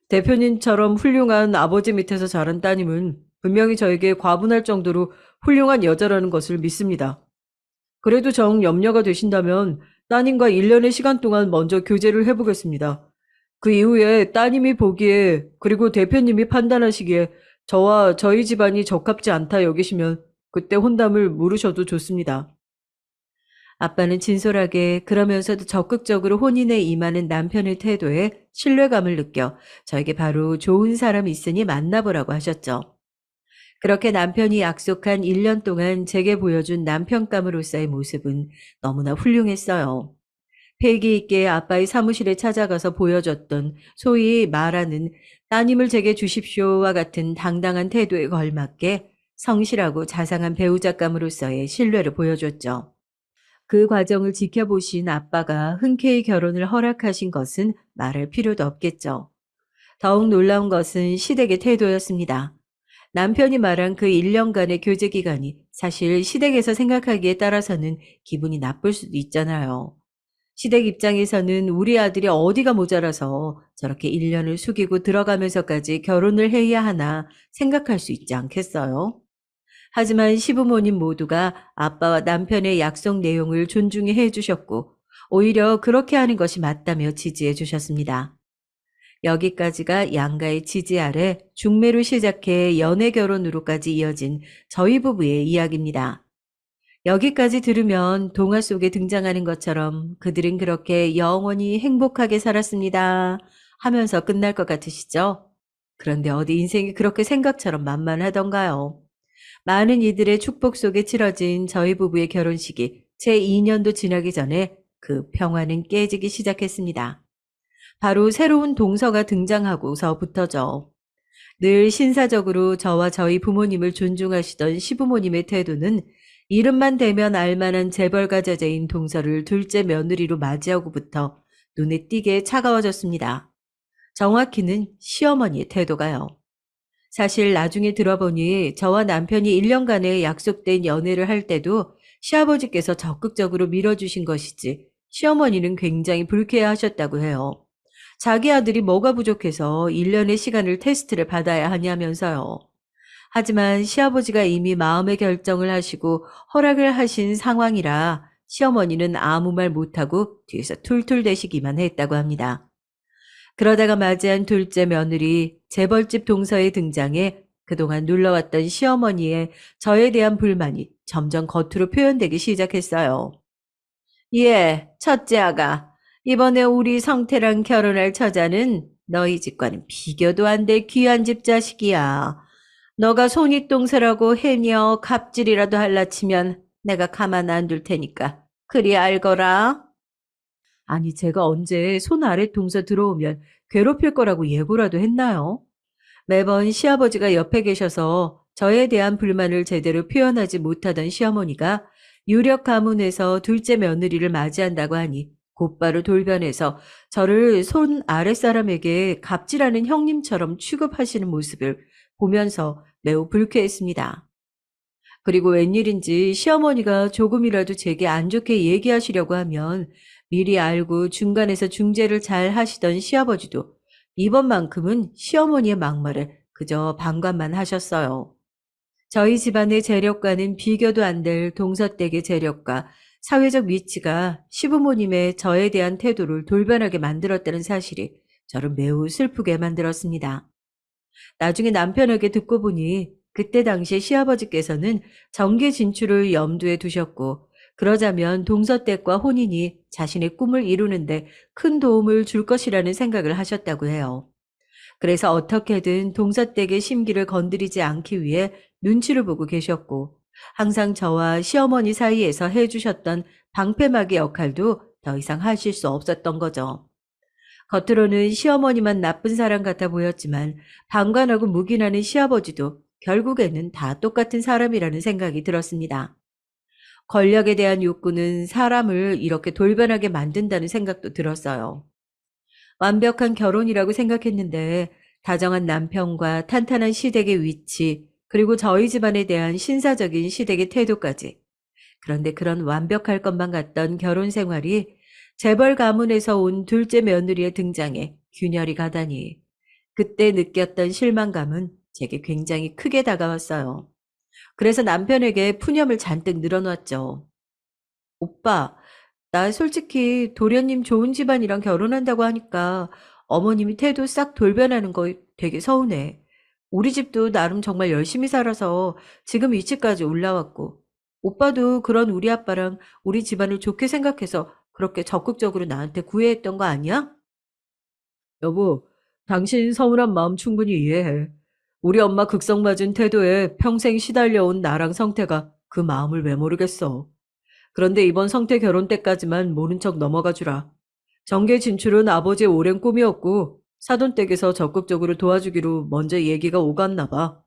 대표님처럼 훌륭한 아버지 밑에서 자란 따님은 분명히 저에게 과분할 정도로 훌륭한 여자라는 것을 믿습니다. 그래도 정 염려가 되신다면 따님과 1년의 시간 동안 먼저 교제를 해보겠습니다. 그 이후에 따님이 보기에 그리고 대표님이 판단하시기에 저와 저희 집안이 적합지 않다 여기시면 그때 혼담을 물으셔도 좋습니다. 아빠는 진솔하게 그러면서도 적극적으로 혼인에 임하는 남편의 태도에 신뢰감을 느껴 저에게 바로 좋은 사람이 있으니 만나보라고 하셨죠. 그렇게 남편이 약속한 1년 동안 제게 보여준 남편감으로서의 모습은 너무나 훌륭했어요. 패기 있게 아빠의 사무실에 찾아가서 보여줬던 소위 말하는 따님을 제게 주십시오와 같은 당당한 태도에 걸맞게 성실하고 자상한 배우자감으로서의 신뢰를 보여줬죠. 그 과정을 지켜보신 아빠가 흔쾌히 결혼을 허락하신 것은 말할 필요도 없겠죠. 더욱 놀라운 것은 시댁의 태도였습니다. 남편이 말한 그 1년간의 교제 기간이 사실 시댁에서 생각하기에 따라서는 기분이 나쁠 수도 있잖아요. 시댁 입장에서는 우리 아들이 어디가 모자라서 저렇게 1년을 숙이고 들어가면서까지 결혼을 해야 하나 생각할 수 있지 않겠어요? 하지만 시부모님 모두가 아빠와 남편의 약속 내용을 존중해 해주셨고 오히려 그렇게 하는 것이 맞다며 지지해 주셨습니다. 여기까지가 양가의 지지 아래 중매로 시작해 연애 결혼으로까지 이어진 저희 부부의 이야기입니다. 여기까지 들으면 동화 속에 등장하는 것처럼 그들은 그렇게 영원히 행복하게 살았습니다 하면서 끝날 것 같으시죠? 그런데 어디 인생이 그렇게 생각처럼 만만하던가요? 많은 이들의 축복 속에 치러진 저희 부부의 결혼식이 제 2년도 지나기 전에 그 평화는 깨지기 시작했습니다. 바로 새로운 동서가 등장하고서부터죠. 늘 신사적으로 저와 저희 부모님을 존중하시던 시부모님의 태도는 이름만 대면 알만한 재벌가 자제인 동서를 둘째 며느리로 맞이하고부터 눈에 띄게 차가워졌습니다. 정확히는 시어머니의 태도가요. 사실 나중에 들어보니 저와 남편이 1년간의 약속된 연애를 할 때도 시아버지께서 적극적으로 밀어주신 것이지 시어머니는 굉장히 불쾌해하셨다고 해요. 자기 아들이 뭐가 부족해서 1년의 시간을 테스트를 받아야 하냐면서요. 하지만 시아버지가 이미 마음의 결정을 하시고 허락을 하신 상황이라 시어머니는 아무 말 못하고 뒤에서 툴툴대시기만 했다고 합니다. 그러다가 맞이한 둘째 며느리 재벌집 동서의 등장에 그동안 눌러왔던 시어머니의 저에 대한 불만이 점점 겉으로 표현되기 시작했어요. 예, 첫째 아가. 이번에 우리 성태랑 결혼할 처자는 너희 집과는 비교도 안 될 귀한 집 자식이야. 너가 손윗동서라고 해녀 갑질이라도 할라 치면 내가 가만 안 둘 테니까 그리 알거라. 아니, 제가 언제 손 아래 동서 들어오면 괴롭힐 거라고 예고라도 했나요? 매번 시아버지가 옆에 계셔서 저에 대한 불만을 제대로 표현하지 못하던 시어머니가 유력 가문에서 둘째 며느리를 맞이한다고 하니 곧바로 돌변해서 저를 손 아랫사람에게 갑질하는 형님처럼 취급하시는 모습을 보면서 매우 불쾌했습니다. 그리고 웬일인지 시어머니가 조금이라도 제게 안 좋게 얘기하시려고 하면 미리 알고 중간에서 중재를 잘 하시던 시아버지도 이번만큼은 시어머니의 막말에 그저 방관만 하셨어요. 저희 집안의 재력과는 비교도 안 될 동서댁의 재력과 사회적 위치가 시부모님의 저에 대한 태도를 돌변하게 만들었다는 사실이 저를 매우 슬프게 만들었습니다. 나중에 남편에게 듣고 보니 그때 당시에 시아버지께서는 정계 진출을 염두에 두셨고, 그러자면 동서댁과 혼인이 자신의 꿈을 이루는데 큰 도움을 줄 것이라는 생각을 하셨다고 해요. 그래서 어떻게든 동서댁의 심기를 건드리지 않기 위해 눈치를 보고 계셨고, 항상 저와 시어머니 사이에서 해주셨던 방패막이 역할도 더 이상 하실 수 없었던 거죠. 겉으로는 시어머니만 나쁜 사람 같아 보였지만 방관하고 묵인하는 시아버지도 결국에는 다 똑같은 사람이라는 생각이 들었습니다. 권력에 대한 욕구는 사람을 이렇게 돌변하게 만든다는 생각도 들었어요. 완벽한 결혼이라고 생각했는데 다정한 남편과 탄탄한 시댁의 위치, 그리고 저희 집안에 대한 신사적인 시댁의 태도까지. 그런데 그런 완벽할 것만 같던 결혼 생활이 재벌 가문에서 온 둘째 며느리의 등장에 균열이 가다니, 그때 느꼈던 실망감은 제게 굉장히 크게 다가왔어요. 그래서 남편에게 푸념을 잔뜩 늘어놨죠. 오빠, 나 솔직히 도련님 좋은 집안이랑 결혼한다고 하니까 어머님이 태도 싹 돌변하는 거 되게 서운해. 우리 집도 나름 정말 열심히 살아서 지금 위치까지 올라왔고, 오빠도 그런 우리 아빠랑 우리 집안을 좋게 생각해서 그렇게 적극적으로 나한테 구애했던 거 아니야? 여보, 당신 서운한 마음 충분히 이해해. 우리 엄마 극성맞은 태도에 평생 시달려온 나랑 성태가 그 마음을 왜 모르겠어. 그런데 이번 성태 결혼 때까지만 모른 척 넘어가 주라. 정계 진출은 아버지의 오랜 꿈이었고 사돈댁에서 적극적으로 도와주기로 먼저 얘기가 오갔나 봐.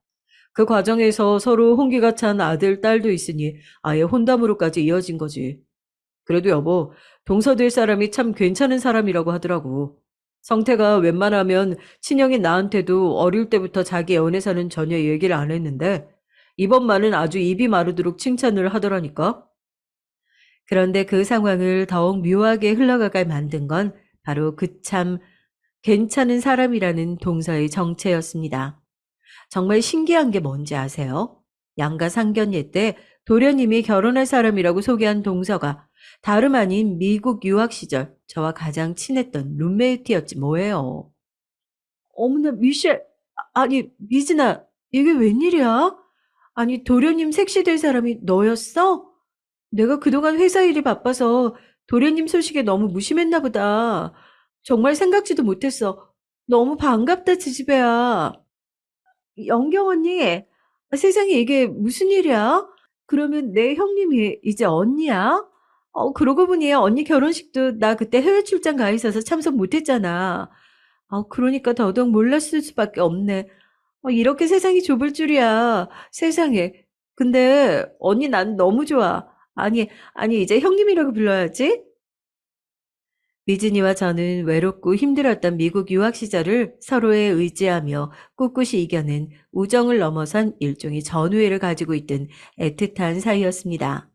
그 과정에서 서로 혼기가 찬 아들, 딸도 있으니 아예 혼담으로까지 이어진 거지. 그래도 여보, 동서될 사람이 참 괜찮은 사람이라고 하더라고. 성태가 웬만하면 친형인 나한테도 어릴 때부터 자기 연애사는 전혀 얘기를 안 했는데 이번만은 아주 입이 마르도록 칭찬을 하더라니까. 그런데 그 상황을 더욱 묘하게 흘러가게 만든 건 바로 그 참 괜찮은 사람이라는 동서의 정체였습니다. 정말 신기한 게 뭔지 아세요? 양가 상견례 때 도련님이 결혼할 사람이라고 소개한 동서가 다름 아닌 미국 유학 시절 저와 가장 친했던 룸메이트였지 뭐예요. 어머나, 미셸, 아니, 미진아, 이게 웬일이야? 아니, 도련님 색시될 사람이 너였어? 내가 그동안 회사 일이 바빠서 도련님 소식에 너무 무심했나 보다. 정말 생각지도 못했어. 너무 반갑다, 지지배야. 영경 언니, 세상에 이게 무슨 일이야? 그러면 내 형님이 이제 언니야? 그러고 보니 언니 결혼식도 나 그때 해외 출장 가 있어서 참석 못했잖아. 그러니까 더더욱 몰랐을 수밖에 없네. 이렇게 세상이 좁을 줄이야. 세상에. 근데 언니 난 너무 좋아. 아니 이제 형님이라고 불러야지. 미진이와 저는 외롭고 힘들었던 미국 유학 시절을 서로에 의지하며 꿋꿋이 이겨낸 우정을 넘어선 일종의 전우애를 가지고 있던 애틋한 사이였습니다.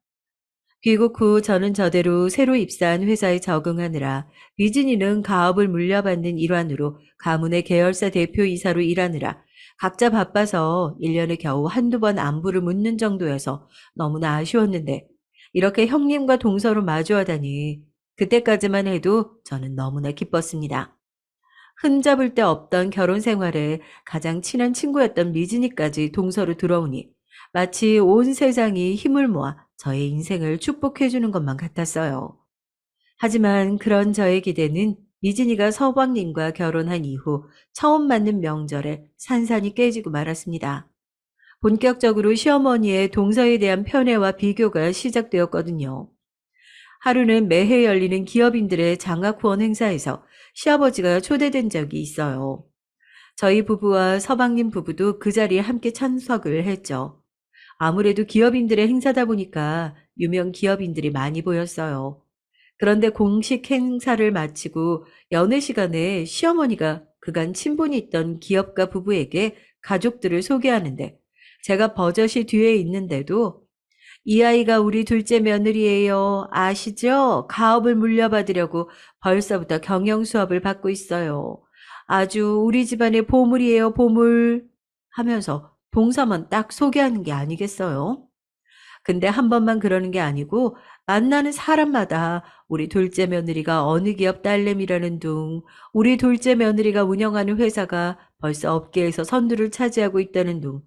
귀국 후 저는 저대로 새로 입사한 회사에 적응하느라, 미진이는 가업을 물려받는 일환으로 가문의 계열사 대표이사로 일하느라 각자 바빠서 1년에 겨우 한두 번 안부를 묻는 정도여서 너무나 아쉬웠는데, 이렇게 형님과 동서로 마주하다니 그때까지만 해도 저는 너무나 기뻤습니다. 흠잡을 데 없던 결혼 생활에 가장 친한 친구였던 미진이까지 동서로 들어오니 마치 온 세상이 힘을 모아 저의 인생을 축복해주는 것만 같았어요. 하지만 그런 저의 기대는 미진이가 서방님과 결혼한 이후 처음 맞는 명절에 산산이 깨지고 말았습니다. 본격적으로 시어머니의 동서에 대한 편애와 비교가 시작되었거든요. 하루는 매해 열리는 기업인들의 장학 후원 행사에서 시아버지가 초대된 적이 있어요. 저희 부부와 서방님 부부도 그 자리에 함께 참석을 했죠. 아무래도 기업인들의 행사다 보니까 유명 기업인들이 많이 보였어요. 그런데 공식 행사를 마치고 연회 시간에 시어머니가 그간 친분이 있던 기업가 부부에게 가족들을 소개하는데, 제가 버젓이 뒤에 있는데도 이 아이가 우리 둘째 며느리예요. 아시죠? 가업을 물려받으려고 벌써부터 경영 수업을 받고 있어요. 아주 우리 집안의 보물이에요, 보물. 하면서 동서만 딱 소개하는 게 아니겠어요? 근데 한 번만 그러는 게 아니고 만나는 사람마다 우리 둘째 며느리가 어느 기업 딸내미라는 둥, 우리 둘째 며느리가 운영하는 회사가 벌써 업계에서 선두를 차지하고 있다는 둥,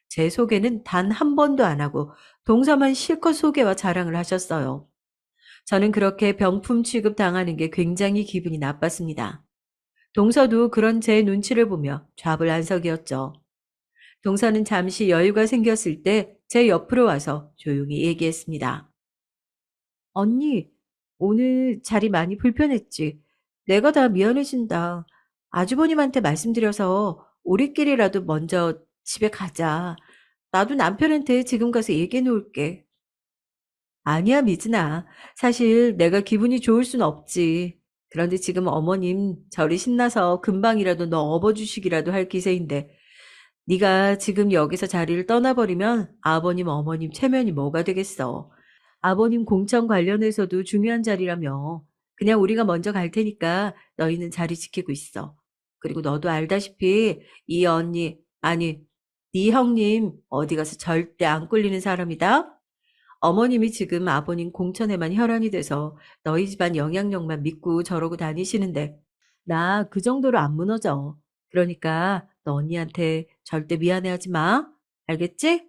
제 소개는 단 한 번도 안 하고 동서만 실컷 소개와 자랑을 하셨어요. 저는 그렇게 병품 취급 당하는 게 굉장히 기분이 나빴습니다. 동서도 그런 제 눈치를 보며 좌불안석이었죠. 동서는 잠시 여유가 생겼을 때 제 옆으로 와서 조용히 얘기했습니다. 언니, 오늘 자리 많이 불편했지? 내가 다 미안해진다. 아주버님한테 말씀드려서 우리끼리라도 먼저 집에 가자. 나도 남편한테 지금 가서 얘기해 놓을게. 아니야, 미진아. 사실 내가 기분이 좋을 순 없지. 그런데 지금 어머님 저리 신나서 금방이라도 너 업어주시기라도 할 기세인데 네가 지금 여기서 자리를 떠나버리면 아버님, 어머님 체면이 뭐가 되겠어. 아버님 공천 관련해서도 중요한 자리라며. 그냥 우리가 먼저 갈 테니까 너희는 자리 지키고 있어. 그리고 너도 알다시피 이 언니, 아니, 네 형님 어디 가서 절대 안 꿀리는 사람이다. 어머님이 지금 아버님 공천에만 혈안이 돼서 너희 집안 영향력만 믿고 저러고 다니시는데 나 그 정도로 안 무너져. 그러니까 너 언니한테 절대 미안해하지 마. 알겠지?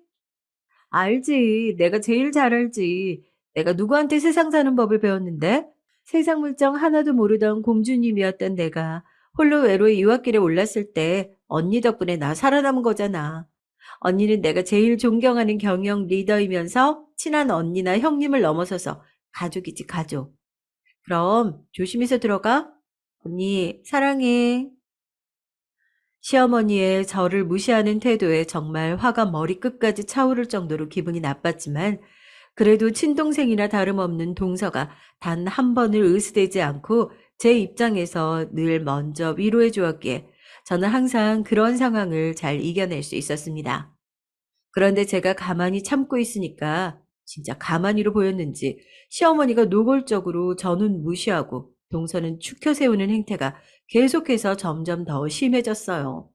알지. 내가 제일 잘 알지. 내가 누구한테 세상 사는 법을 배웠는데? 세상 물정 하나도 모르던 공주님이었던 내가 홀로 외로이 유학길에 올랐을 때 언니 덕분에 나 살아남은 거잖아. 언니는 내가 제일 존경하는 경영 리더이면서 친한 언니나 형님을 넘어서서 가족이지, 가족. 그럼 조심해서 들어가. 언니, 사랑해. 시어머니의 저를 무시하는 태도에 정말 화가 머리끝까지 차오를 정도로 기분이 나빴지만 그래도 친동생이나 다름없는 동서가 단 한 번을 의스대지 않고 제 입장에서 늘 먼저 위로해 주었기에 저는 항상 그런 상황을 잘 이겨낼 수 있었습니다. 그런데 제가 가만히 참고 있으니까 진짜 가만히로 보였는지 시어머니가 노골적으로 저는 무시하고 동서는 축혀 세우는 행태가 계속해서 점점 더 심해졌어요.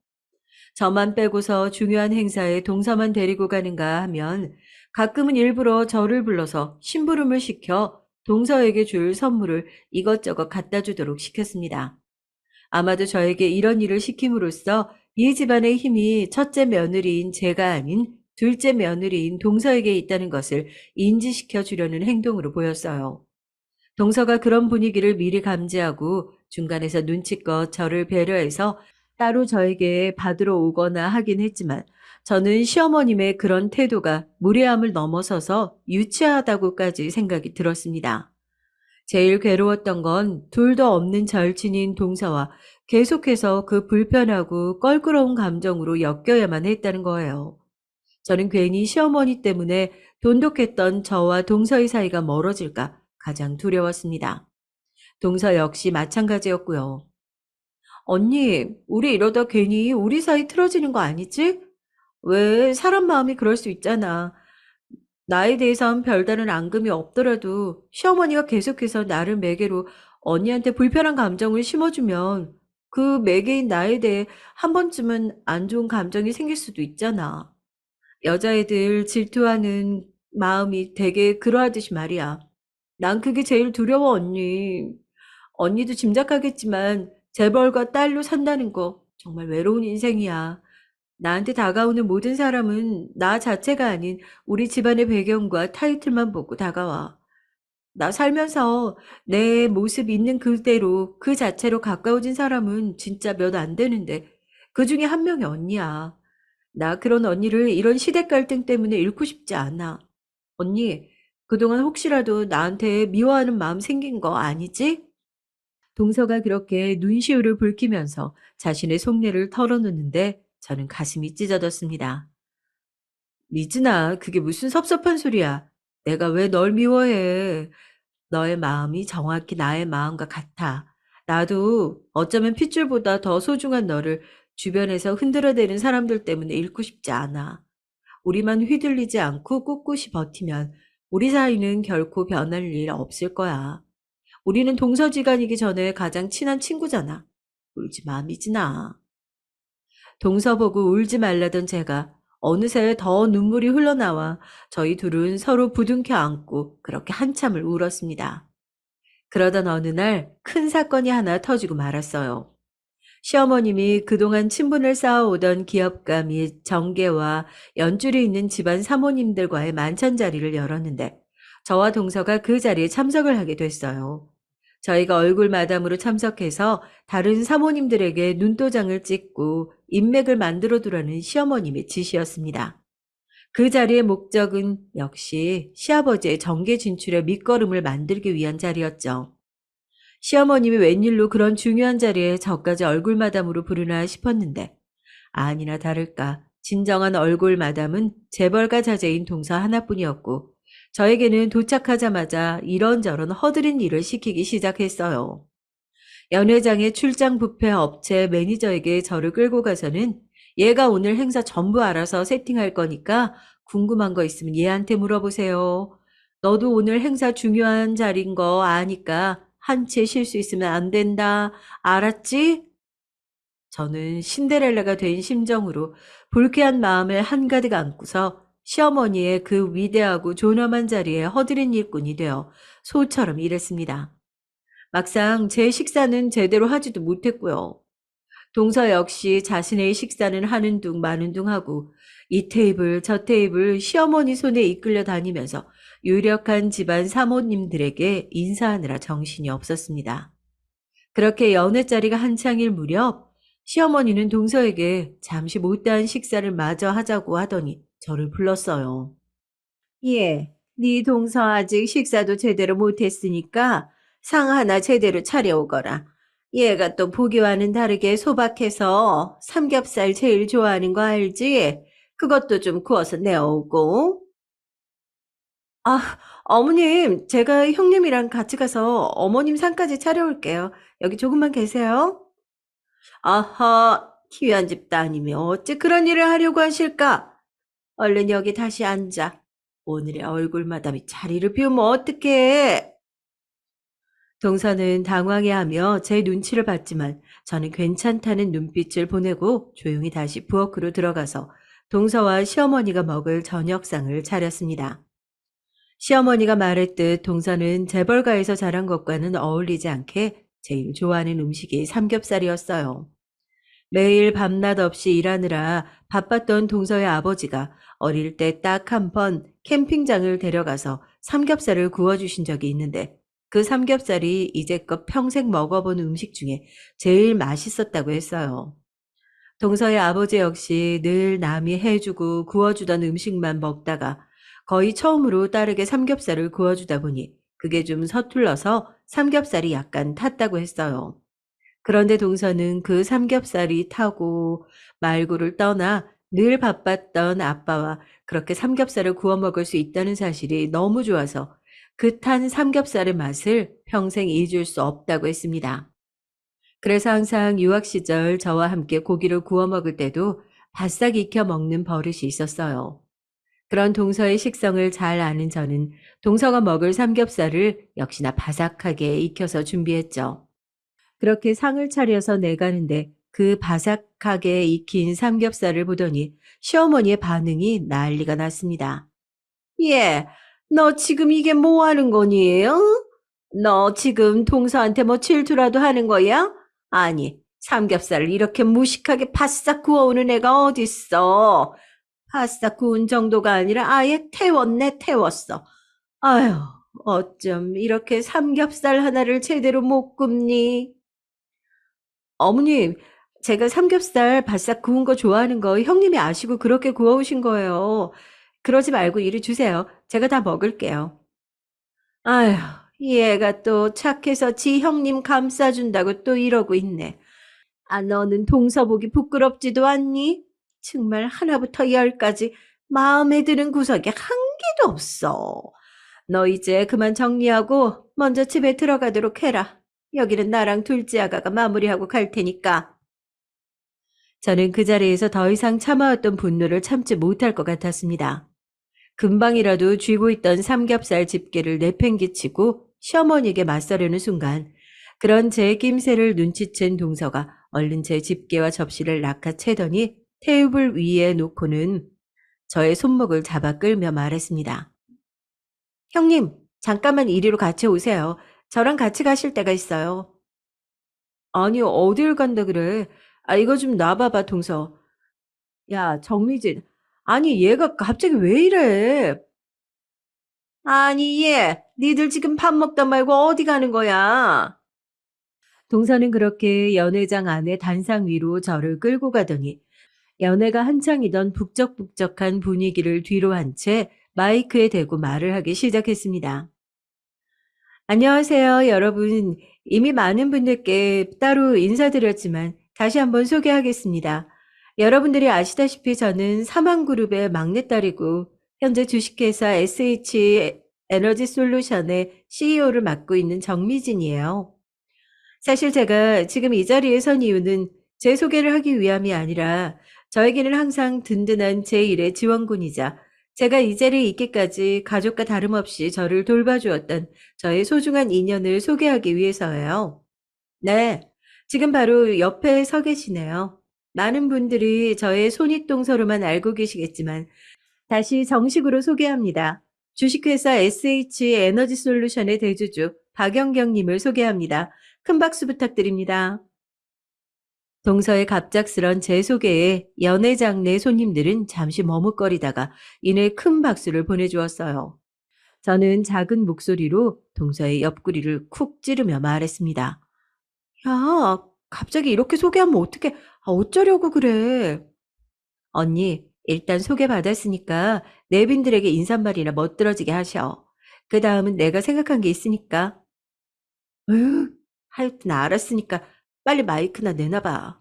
저만 빼고서 중요한 행사에 동서만 데리고 가는가 하면 가끔은 일부러 저를 불러서 심부름을 시켜 동서에게 줄 선물을 이것저것 갖다 주도록 시켰습니다. 아마도 저에게 이런 일을 시킴으로써 이 집안의 힘이 첫째 며느리인 제가 아닌 둘째 며느리인 동서에게 있다는 것을 인지시켜 주려는 행동으로 보였어요. 동서가 그런 분위기를 미리 감지하고 중간에서 눈치껏 저를 배려해서 따로 저에게 받으러 오거나 하긴 했지만 저는 시어머님의 그런 태도가 무례함을 넘어서서 유치하다고까지 생각이 들었습니다. 제일 괴로웠던 건 둘도 없는 절친인 동서와 계속해서 그 불편하고 껄끄러운 감정으로 엮여야만 했다는 거예요. 저는 괜히 시어머니 때문에 돈독했던 저와 동서의 사이가 멀어질까 가장 두려웠습니다. 동서 역시 마찬가지였고요. 언니, 우리 이러다 괜히 우리 사이 틀어지는 거 아니지? 왜 사람 마음이 그럴 수 있잖아. 나에 대해선 별다른 앙금이 없더라도 시어머니가 계속해서 나를 매개로 언니한테 불편한 감정을 심어주면 그 매개인 나에 대해 한 번쯤은 안 좋은 감정이 생길 수도 있잖아. 여자애들 질투하는 마음이 되게 그러하듯이 말이야. 난 그게 제일 두려워, 언니. 언니도 짐작하겠지만 재벌과 딸로 산다는 거 정말 외로운 인생이야. 나한테 다가오는 모든 사람은 나 자체가 아닌 우리 집안의 배경과 타이틀만 보고 다가와. 나 살면서 내 모습 있는 그대로 그 자체로 가까워진 사람은 진짜 몇 안 되는데 그 중에 한 명이 언니야. 나 그런 언니를 이런 시댁 갈등 때문에 잃고 싶지 않아. 언니, 그동안 혹시라도 나한테 미워하는 마음 생긴 거 아니지? 동서가 그렇게 눈시울을 붉히면서 자신의 속내를 털어놓는데 저는 가슴이 찢어졌습니다. 미진아, 그게 무슨 섭섭한 소리야. 내가 왜 널 미워해. 너의 마음이 정확히 나의 마음과 같아. 나도 어쩌면 핏줄보다 더 소중한 너를 주변에서 흔들어대는 사람들 때문에 잃고 싶지 않아. 우리만 휘둘리지 않고 꿋꿋이 버티면 우리 사이는 결코 변할 일 없을 거야. 우리는 동서지간이기 전에 가장 친한 친구잖아. 울지 마, 미진아. 동서 보고 울지 말라던 제가 어느새 더 눈물이 흘러나와 저희 둘은 서로 부둥켜 안고 그렇게 한참을 울었습니다. 그러던 어느 날 큰 사건이 하나 터지고 말았어요. 시어머님이 그동안 친분을 쌓아오던 기업가 및 정계와 연줄이 있는 집안 사모님들과의 만찬 자리를 열었는데 저와 동서가 그 자리에 참석을 하게 됐어요. 저희가 얼굴 마담으로 참석해서 다른 사모님들에게 눈도장을 찍고 인맥을 만들어 두라는 시어머님의 지시였습니다. 그 자리의 목적은 역시 시아버지의 정계 진출의 밑거름을 만들기 위한 자리였죠. 시어머님이 웬일로 그런 중요한 자리에 저까지 얼굴 마담으로 부르나 싶었는데 아니나 다를까 진정한 얼굴 마담은 재벌가 자제인 동서 하나뿐이었고 저에게는 도착하자마자 이런저런 허드렛 일을 시키기 시작했어요. 연회장의 출장 뷔페 업체 매니저에게 저를 끌고 가서는 얘가 오늘 행사 전부 알아서 세팅할 거니까 궁금한 거 있으면 얘한테 물어보세요. 너도 오늘 행사 중요한 자리인 거 아니까 한 채 쉴 수 있으면 안 된다. 알았지? 저는 신데렐라가 된 심정으로 불쾌한 마음을 한가득 안고서 시어머니의 그 위대하고 존엄한 자리에 허드렛 일꾼이 되어 소처럼 일했습니다. 막상 제 식사는 제대로 하지도 못했고요. 동서 역시 자신의 식사는 하는 둥 마는 둥 하고 이 테이블 저 테이블 시어머니 손에 이끌려 다니면서 유력한 집안 사모님들에게 인사하느라 정신이 없었습니다. 그렇게 연회 자리가 한창일 무렵 시어머니는 동서에게 잠시 못다한 식사를 마저 하자고 하더니 저를 불렀어요. 예, 네 동서 아직 식사도 제대로 못했으니까 상 하나 제대로 차려오거라. 얘가 또 보기와는 다르게 소박해서 삼겹살 제일 좋아하는 거 알지? 그것도 좀 구워서 내어오고. 아, 어머님, 제가 형님이랑 같이 가서 어머님 상까지 차려올게요. 여기 조금만 계세요. 아하, 귀한 집도 아니며 어째 그런 일을 하려고 하실까? 얼른 여기 다시 앉아. 오늘의 얼굴 마담이 자리를 비우면 어떡해? 동서는 당황해하며 제 눈치를 봤지만 저는 괜찮다는 눈빛을 보내고 조용히 다시 부엌으로 들어가서 동서와 시어머니가 먹을 저녁상을 차렸습니다. 시어머니가 말했듯 동서는 재벌가에서 자란 것과는 어울리지 않게 제일 좋아하는 음식이 삼겹살이었어요. 매일 밤낮 없이 일하느라 바빴던 동서의 아버지가 어릴 때 딱 한 번 캠핑장을 데려가서 삼겹살을 구워주신 적이 있는데 그 삼겹살이 이제껏 평생 먹어본 음식 중에 제일 맛있었다고 했어요. 동서의 아버지 역시 늘 남이 해주고 구워주던 음식만 먹다가 거의 처음으로 딸에게 삼겹살을 구워주다 보니 그게 좀 서툴러서 삼겹살이 약간 탔다고 했어요. 그런데 동서는 그 삼겹살이 타고 말고를 떠나 늘 바빴던 아빠와 그렇게 삼겹살을 구워 먹을 수 있다는 사실이 너무 좋아서 그 탄 삼겹살의 맛을 평생 잊을 수 없다고 했습니다. 그래서 항상 유학 시절 저와 함께 고기를 구워 먹을 때도 바싹 익혀 먹는 버릇이 있었어요. 그런 동서의 식성을 잘 아는 저는 동서가 먹을 삼겹살을 역시나 바삭하게 익혀서 준비했죠. 그렇게 상을 차려서 내가는데 그 바삭하게 익힌 삼겹살을 보더니 시어머니의 반응이 난리가 났습니다. 예, 너 지금 이게 뭐 하는 거니? 응? 너 지금 동서한테 뭐 질투라도 하는 거야? 아니, 삼겹살을 이렇게 무식하게 바싹 구워오는 애가 어딨어. 바싹 구운 정도가 아니라 아예 태웠네, 태웠어. 아휴, 어쩜 이렇게 삼겹살 하나를 제대로 못 굽니? 어머님, 제가 삼겹살 바싹 구운 거 좋아하는 거 형님이 아시고 그렇게 구워오신 거예요. 그러지 말고 이리 주세요. 제가 다 먹을게요. 아휴, 얘가 또 착해서 지 형님 감싸준다고 또 이러고 있네. 아, 너는 동서 보기 부끄럽지도 않니? 정말 하나부터 열까지 마음에 드는 구석이 한 개도 없어. 너 이제 그만 정리하고 먼저 집에 들어가도록 해라. 여기는 나랑 둘째 아가가 마무리하고 갈 테니까. 저는 그 자리에서 더 이상 참아왔던 분노를 참지 못할 것 같았습니다. 금방이라도 쥐고 있던 삼겹살 집게를 내팽개치고 시어머니에게 맞서려는 순간 그런 제 낌새를 눈치챈 동서가 얼른 제 집게와 접시를 낚아채더니 테이블 위에 놓고는 저의 손목을 잡아 끌며 말했습니다. 형님, 잠깐만 이리로 같이 오세요. 저랑 같이 가실 때가 있어요. 아니, 어딜 간다 그래? 이거 좀 놔봐봐, 동서. 야, 정미진. 아니, 얘가 갑자기 왜 이래? 아니, 얘, 니들 지금 밥 먹다 말고 어디 가는 거야? 동서는 그렇게 연회장 안에 단상 위로 저를 끌고 가더니 연회가 한창이던 북적북적한 분위기를 뒤로 한 채 마이크에 대고 말을 하기 시작했습니다. 안녕하세요, 여러분. 이미 많은 분들께 따로 인사드렸지만 다시 한번 소개하겠습니다. 여러분들이 아시다시피 저는 삼왕그룹의 막내딸이고 현재 주식회사 SH 에너지 솔루션의 CEO를 맡고 있는 정미진이에요. 사실 제가 지금 이 자리에 선 이유는 제 소개를 하기 위함이 아니라 저에게는 항상 든든한 제1의 지원군이자 제가 이 자리에 있기까지 가족과 다름없이 저를 돌봐주었던 저의 소중한 인연을 소개하기 위해서예요. 네, 지금 바로 옆에 서 계시네요. 많은 분들이 저의 손윗동서로만 알고 계시겠지만 다시 정식으로 소개합니다. 주식회사 SH 에너지 솔루션의 대주주 박영경님을 소개합니다. 큰 박수 부탁드립니다. 동서의 갑작스런 제 소개에 연회장 내 손님들은 잠시 머뭇거리다가 이내 큰 박수를 보내주었어요. 저는 작은 목소리로 동서의 옆구리를 쿡 찌르며 말했습니다. 야, 갑자기 이렇게 소개하면 어떡해? 어쩌려고 그래? 언니, 일단 소개받았으니까 내빈들에게 인사말이나 멋들어지게 하셔. 그 다음은 내가 생각한 게 있으니까. 으, 하여튼 알았으니까 빨리 마이크나 내놔봐.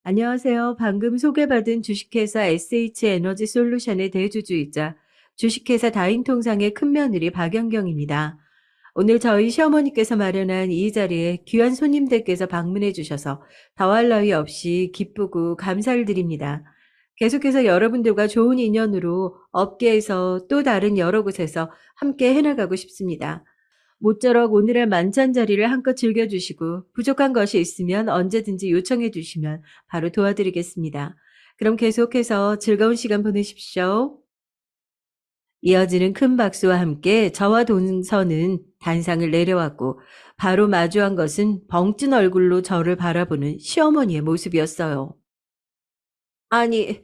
안녕하세요. 방금 소개받은 주식회사 SH에너지 솔루션의 대주주이자 주식회사 다인통상의 큰며느리 박연경입니다. 오늘 저희 시어머니께서 마련한 이 자리에 귀한 손님들께서 방문해 주셔서 더할 나위 없이 기쁘고 감사를 드립니다. 계속해서 여러분들과 좋은 인연으로 업계에서 또 다른 여러 곳에서 함께 해나가고 싶습니다. 모쪼록 오늘의 만찬 자리를 한껏 즐겨주시고 부족한 것이 있으면 언제든지 요청해 주시면 바로 도와드리겠습니다. 그럼 계속해서 즐거운 시간 보내십시오. 이어지는 큰 박수와 함께 저와 동서는 단상을 내려왔고 바로 마주한 것은 벙찐 얼굴로 저를 바라보는 시어머니의 모습이었어요. 아니,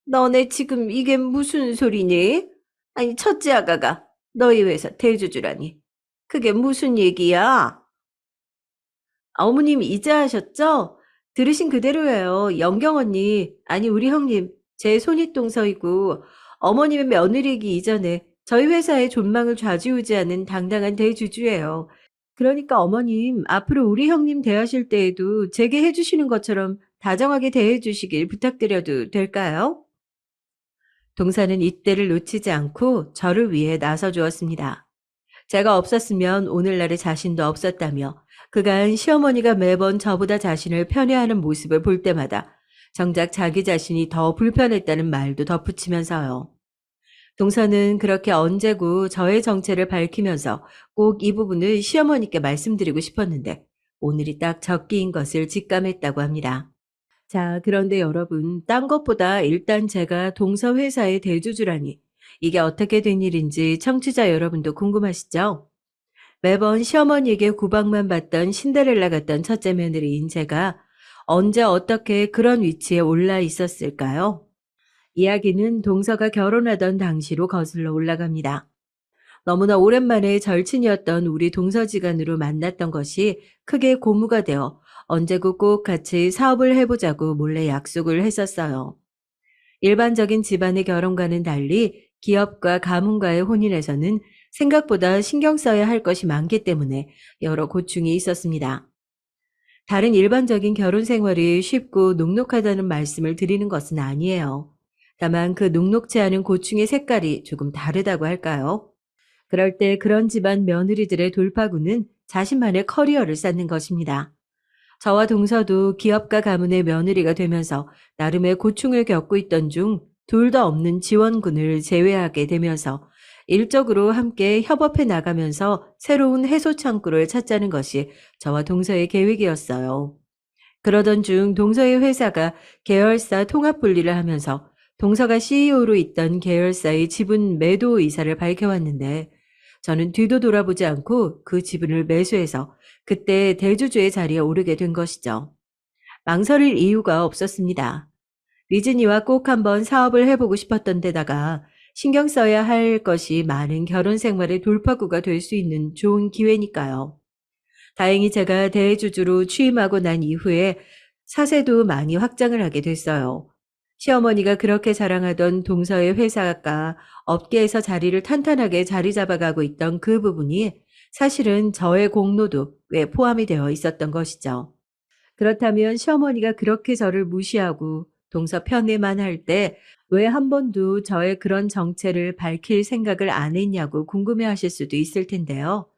너네 지금 이게 무슨 소리니? 아니, 첫째 아가가 너희 회사 대주주라니. 그게 무슨 얘기야? 어머님 이제 하셨죠? 들으신 그대로예요. 영경 언니, 아니 우리 형님, 제 손윗동서이고 어머님의 며느리이기 이전에 저희 회사의 존망을 좌지우지하는 당당한 대주주예요. 그러니까 어머님, 앞으로 우리 형님 대하실 때에도 제게 해주시는 것처럼 다정하게 대해주시길 부탁드려도 될까요? 동사는 이때를 놓치지 않고 저를 위해 나서주었습니다. 제가 없었으면 오늘날의 자신도 없었다며 그간 시어머니가 매번 저보다 자신을 편애하는 모습을 볼 때마다 정작 자기 자신이 더 불편했다는 말도 덧붙이면서요. 동서는 그렇게 언제고 저의 정체를 밝히면서 꼭 이 부분을 시어머니께 말씀드리고 싶었는데 오늘이 딱 적기인 것을 직감했다고 합니다. 자, 그런데 여러분, 딴 것보다 일단 제가 동서 회사의 대주주라니 이게 어떻게 된 일인지 청취자 여러분도 궁금하시죠? 매번 시어머니에게 구박만 받던 신데렐라 같던 첫째 며느리인 제가 언제 어떻게 그런 위치에 올라 있었을까요? 이야기는 동서가 결혼하던 당시로 거슬러 올라갑니다. 너무나 오랜만에 절친이었던 우리 동서지간으로 만났던 것이 크게 고무가 되어 언제고 꼭 같이 사업을 해보자고 몰래 약속을 했었어요. 일반적인 집안의 결혼과는 달리 기업과 가문과의 혼인에서는 생각보다 신경 써야 할 것이 많기 때문에 여러 고충이 있었습니다. 다른 일반적인 결혼 생활이 쉽고 녹록하다는 말씀을 드리는 것은 아니에요. 다만 그 녹록지 않은 고충의 색깔이 조금 다르다고 할까요? 그럴 때 그런 집안 며느리들의 돌파구는 자신만의 커리어를 쌓는 것입니다. 저와 동서도 기업가 가문의 며느리가 되면서 나름의 고충을 겪고 있던 중 둘 다 없는 지원군을 제외하게 되면서 일적으로 함께 협업해 나가면서 새로운 해소 창구를 찾자는 것이 저와 동서의 계획이었어요. 그러던 중 동서의 회사가 계열사 통합 분리를 하면서 동서가 CEO로 있던 계열사의 지분 매도 의사를 밝혀왔는데 저는 뒤도 돌아보지 않고 그 지분을 매수해서 그때 대주주의 자리에 오르게 된 것이죠. 망설일 이유가 없었습니다. 리즈니와 꼭 한번 사업을 해보고 싶었던 데다가 신경 써야 할 것이 많은 결혼 생활의 돌파구가 될 수 있는 좋은 기회니까요. 다행히 제가 대주주로 취임하고 난 이후에 사세도 많이 확장을 하게 됐어요. 시어머니가 그렇게 자랑하던 동서의 회사가 업계에서 자리를 탄탄하게 자리 잡아가고 있던 그 부분이 사실은 저의 공로도 꽤 포함이 되어 있었던 것이죠. 그렇다면 시어머니가 그렇게 저를 무시하고 동서 편에만 할 때 왜 한 번도 저의 그런 정체를 밝힐 생각을 안 했냐고 궁금해 하실 수도 있을 텐데요.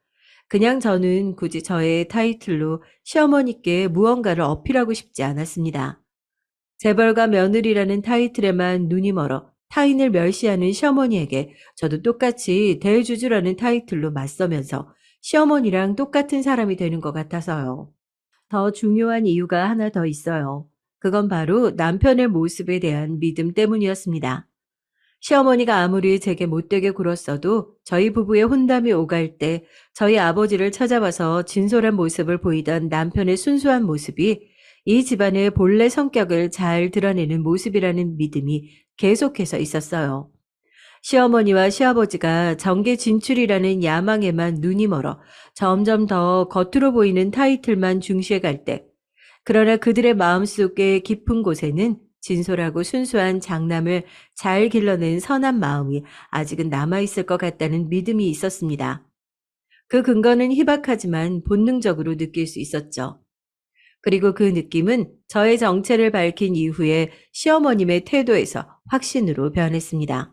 그냥 저는 굳이 저의 타이틀로 시어머니께 무언가를 어필하고 싶지 않았습니다. 재벌가 며느리라는 타이틀에만 눈이 멀어 타인을 멸시하는 시어머니에게 저도 똑같이 대주주라는 타이틀로 맞서면서 시어머니랑 똑같은 사람이 되는 것 같아서요. 더 중요한 이유가 하나 더 있어요. 그건 바로 남편의 모습에 대한 믿음 때문이었습니다. 시어머니가 아무리 제게 못되게 굴었어도 저희 부부의 혼담이 오갈 때 저희 아버지를 찾아와서 진솔한 모습을 보이던 남편의 순수한 모습이 이 집안의 본래 성격을 잘 드러내는 모습이라는 믿음이 계속해서 있었어요. 시어머니와 시아버지가 정계 진출이라는 야망에만 눈이 멀어 점점 더 겉으로 보이는 타이틀만 중시해 갈 때, 그러나 그들의 마음속의 깊은 곳에는 진솔하고 순수한 장남을 잘 길러낸 선한 마음이 아직은 남아있을 것 같다는 믿음이 있었습니다. 그 근거는 희박하지만 본능적으로 느낄 수 있었죠. 그리고 그 느낌은 저의 정체를 밝힌 이후에 시어머님의 태도에서 확신으로 변했습니다.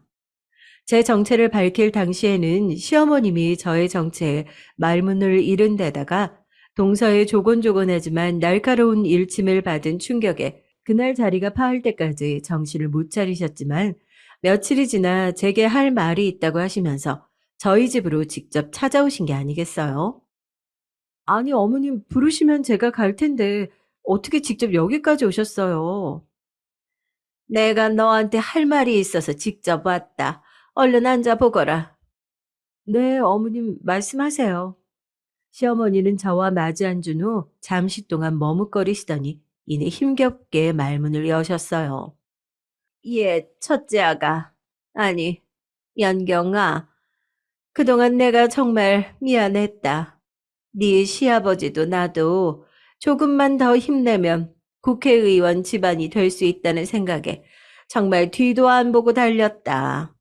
제 정체를 밝힐 당시에는 시어머님이 저의 정체에 말문을 잃은 데다가 동서의 조곤조곤하지만 날카로운 일침을 받은 충격에 그날 자리가 파할 때까지 정신을 못 차리셨지만 며칠이 지나 제게 할 말이 있다고 하시면서 저희 집으로 직접 찾아오신 게 아니겠어요? 아니, 어머님 부르시면 제가 갈 텐데 어떻게 직접 여기까지 오셨어요? 내가 너한테 할 말이 있어서 직접 왔다. 얼른 앉아보거라. 네, 어머님 말씀하세요. 시어머니는 저와 마주 앉은 후 잠시 동안 머뭇거리시더니 이내 힘겹게 말문을 여셨어요. 예, 첫째 아가. 아니, 연경아. 그동안 내가 정말 미안했다. 네 시아버지도 나도 조금만 더 힘내면 국회의원 집안이 될 수 있다는 생각에 정말 뒤도 안 보고 달렸다.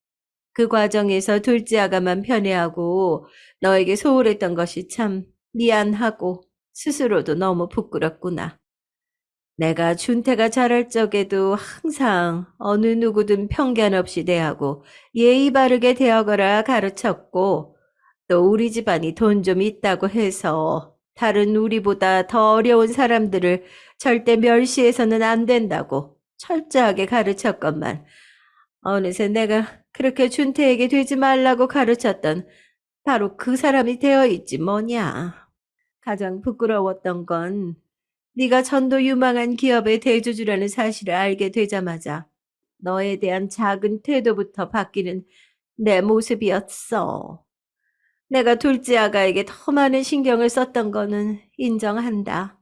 그 과정에서 둘째 아가만 편애하고 너에게 소홀했던 것이 참 미안하고 스스로도 너무 부끄럽구나. 내가 준태가 자랄 적에도 항상 어느 누구든 편견 없이 대하고 예의 바르게 대하거라 가르쳤고 또 우리 집안이 돈 좀 있다고 해서 다른 우리보다 더 어려운 사람들을 절대 멸시해서는 안 된다고 철저하게 가르쳤건만 어느새 내가 그렇게 준태에게 되지 말라고 가르쳤던 바로 그 사람이 되어 있지 뭐냐. 가장 부끄러웠던 건 네가 전도 유망한 기업의 대주주라는 사실을 알게 되자마자 너에 대한 작은 태도부터 바뀌는 내 모습이었어. 내가 둘째 아가에게 더 많은 신경을 썼던 거는 인정한다.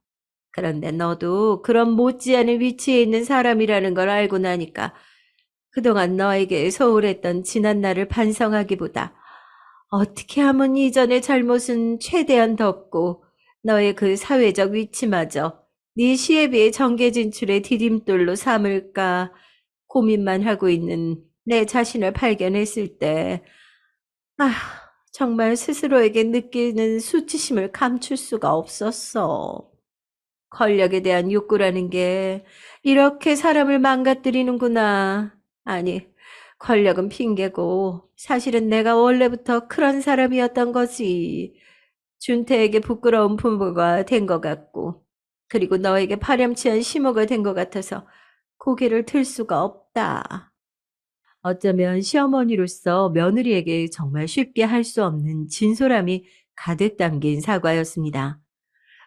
그런데 너도 그런 못지않은 위치에 있는 사람이라는 걸 알고 나니까 그동안 너에게 소홀했던 지난 날을 반성하기보다 어떻게 하면 이전의 잘못은 최대한 덮고 너의 그 사회적 위치마저 네 시에 비해 정계 진출의 디딤돌로 삼을까 고민만 하고 있는 내 자신을 발견했을 때, 아, 정말 스스로에게 느끼는 수치심을 감출 수가 없었어. 권력에 대한 욕구라는 게 이렇게 사람을 망가뜨리는구나. 아니, 권력은 핑계고 사실은 내가 원래부터 그런 사람이었던 거지. 준태에게 부끄러운 부모가 된 것 같고 그리고 너에게 파렴치한 시모가 된 것 같아서 고개를 들 수가 없다. 어쩌면 시어머니로서 며느리에게 정말 쉽게 할 수 없는 진솔함이 가득 담긴 사과였습니다.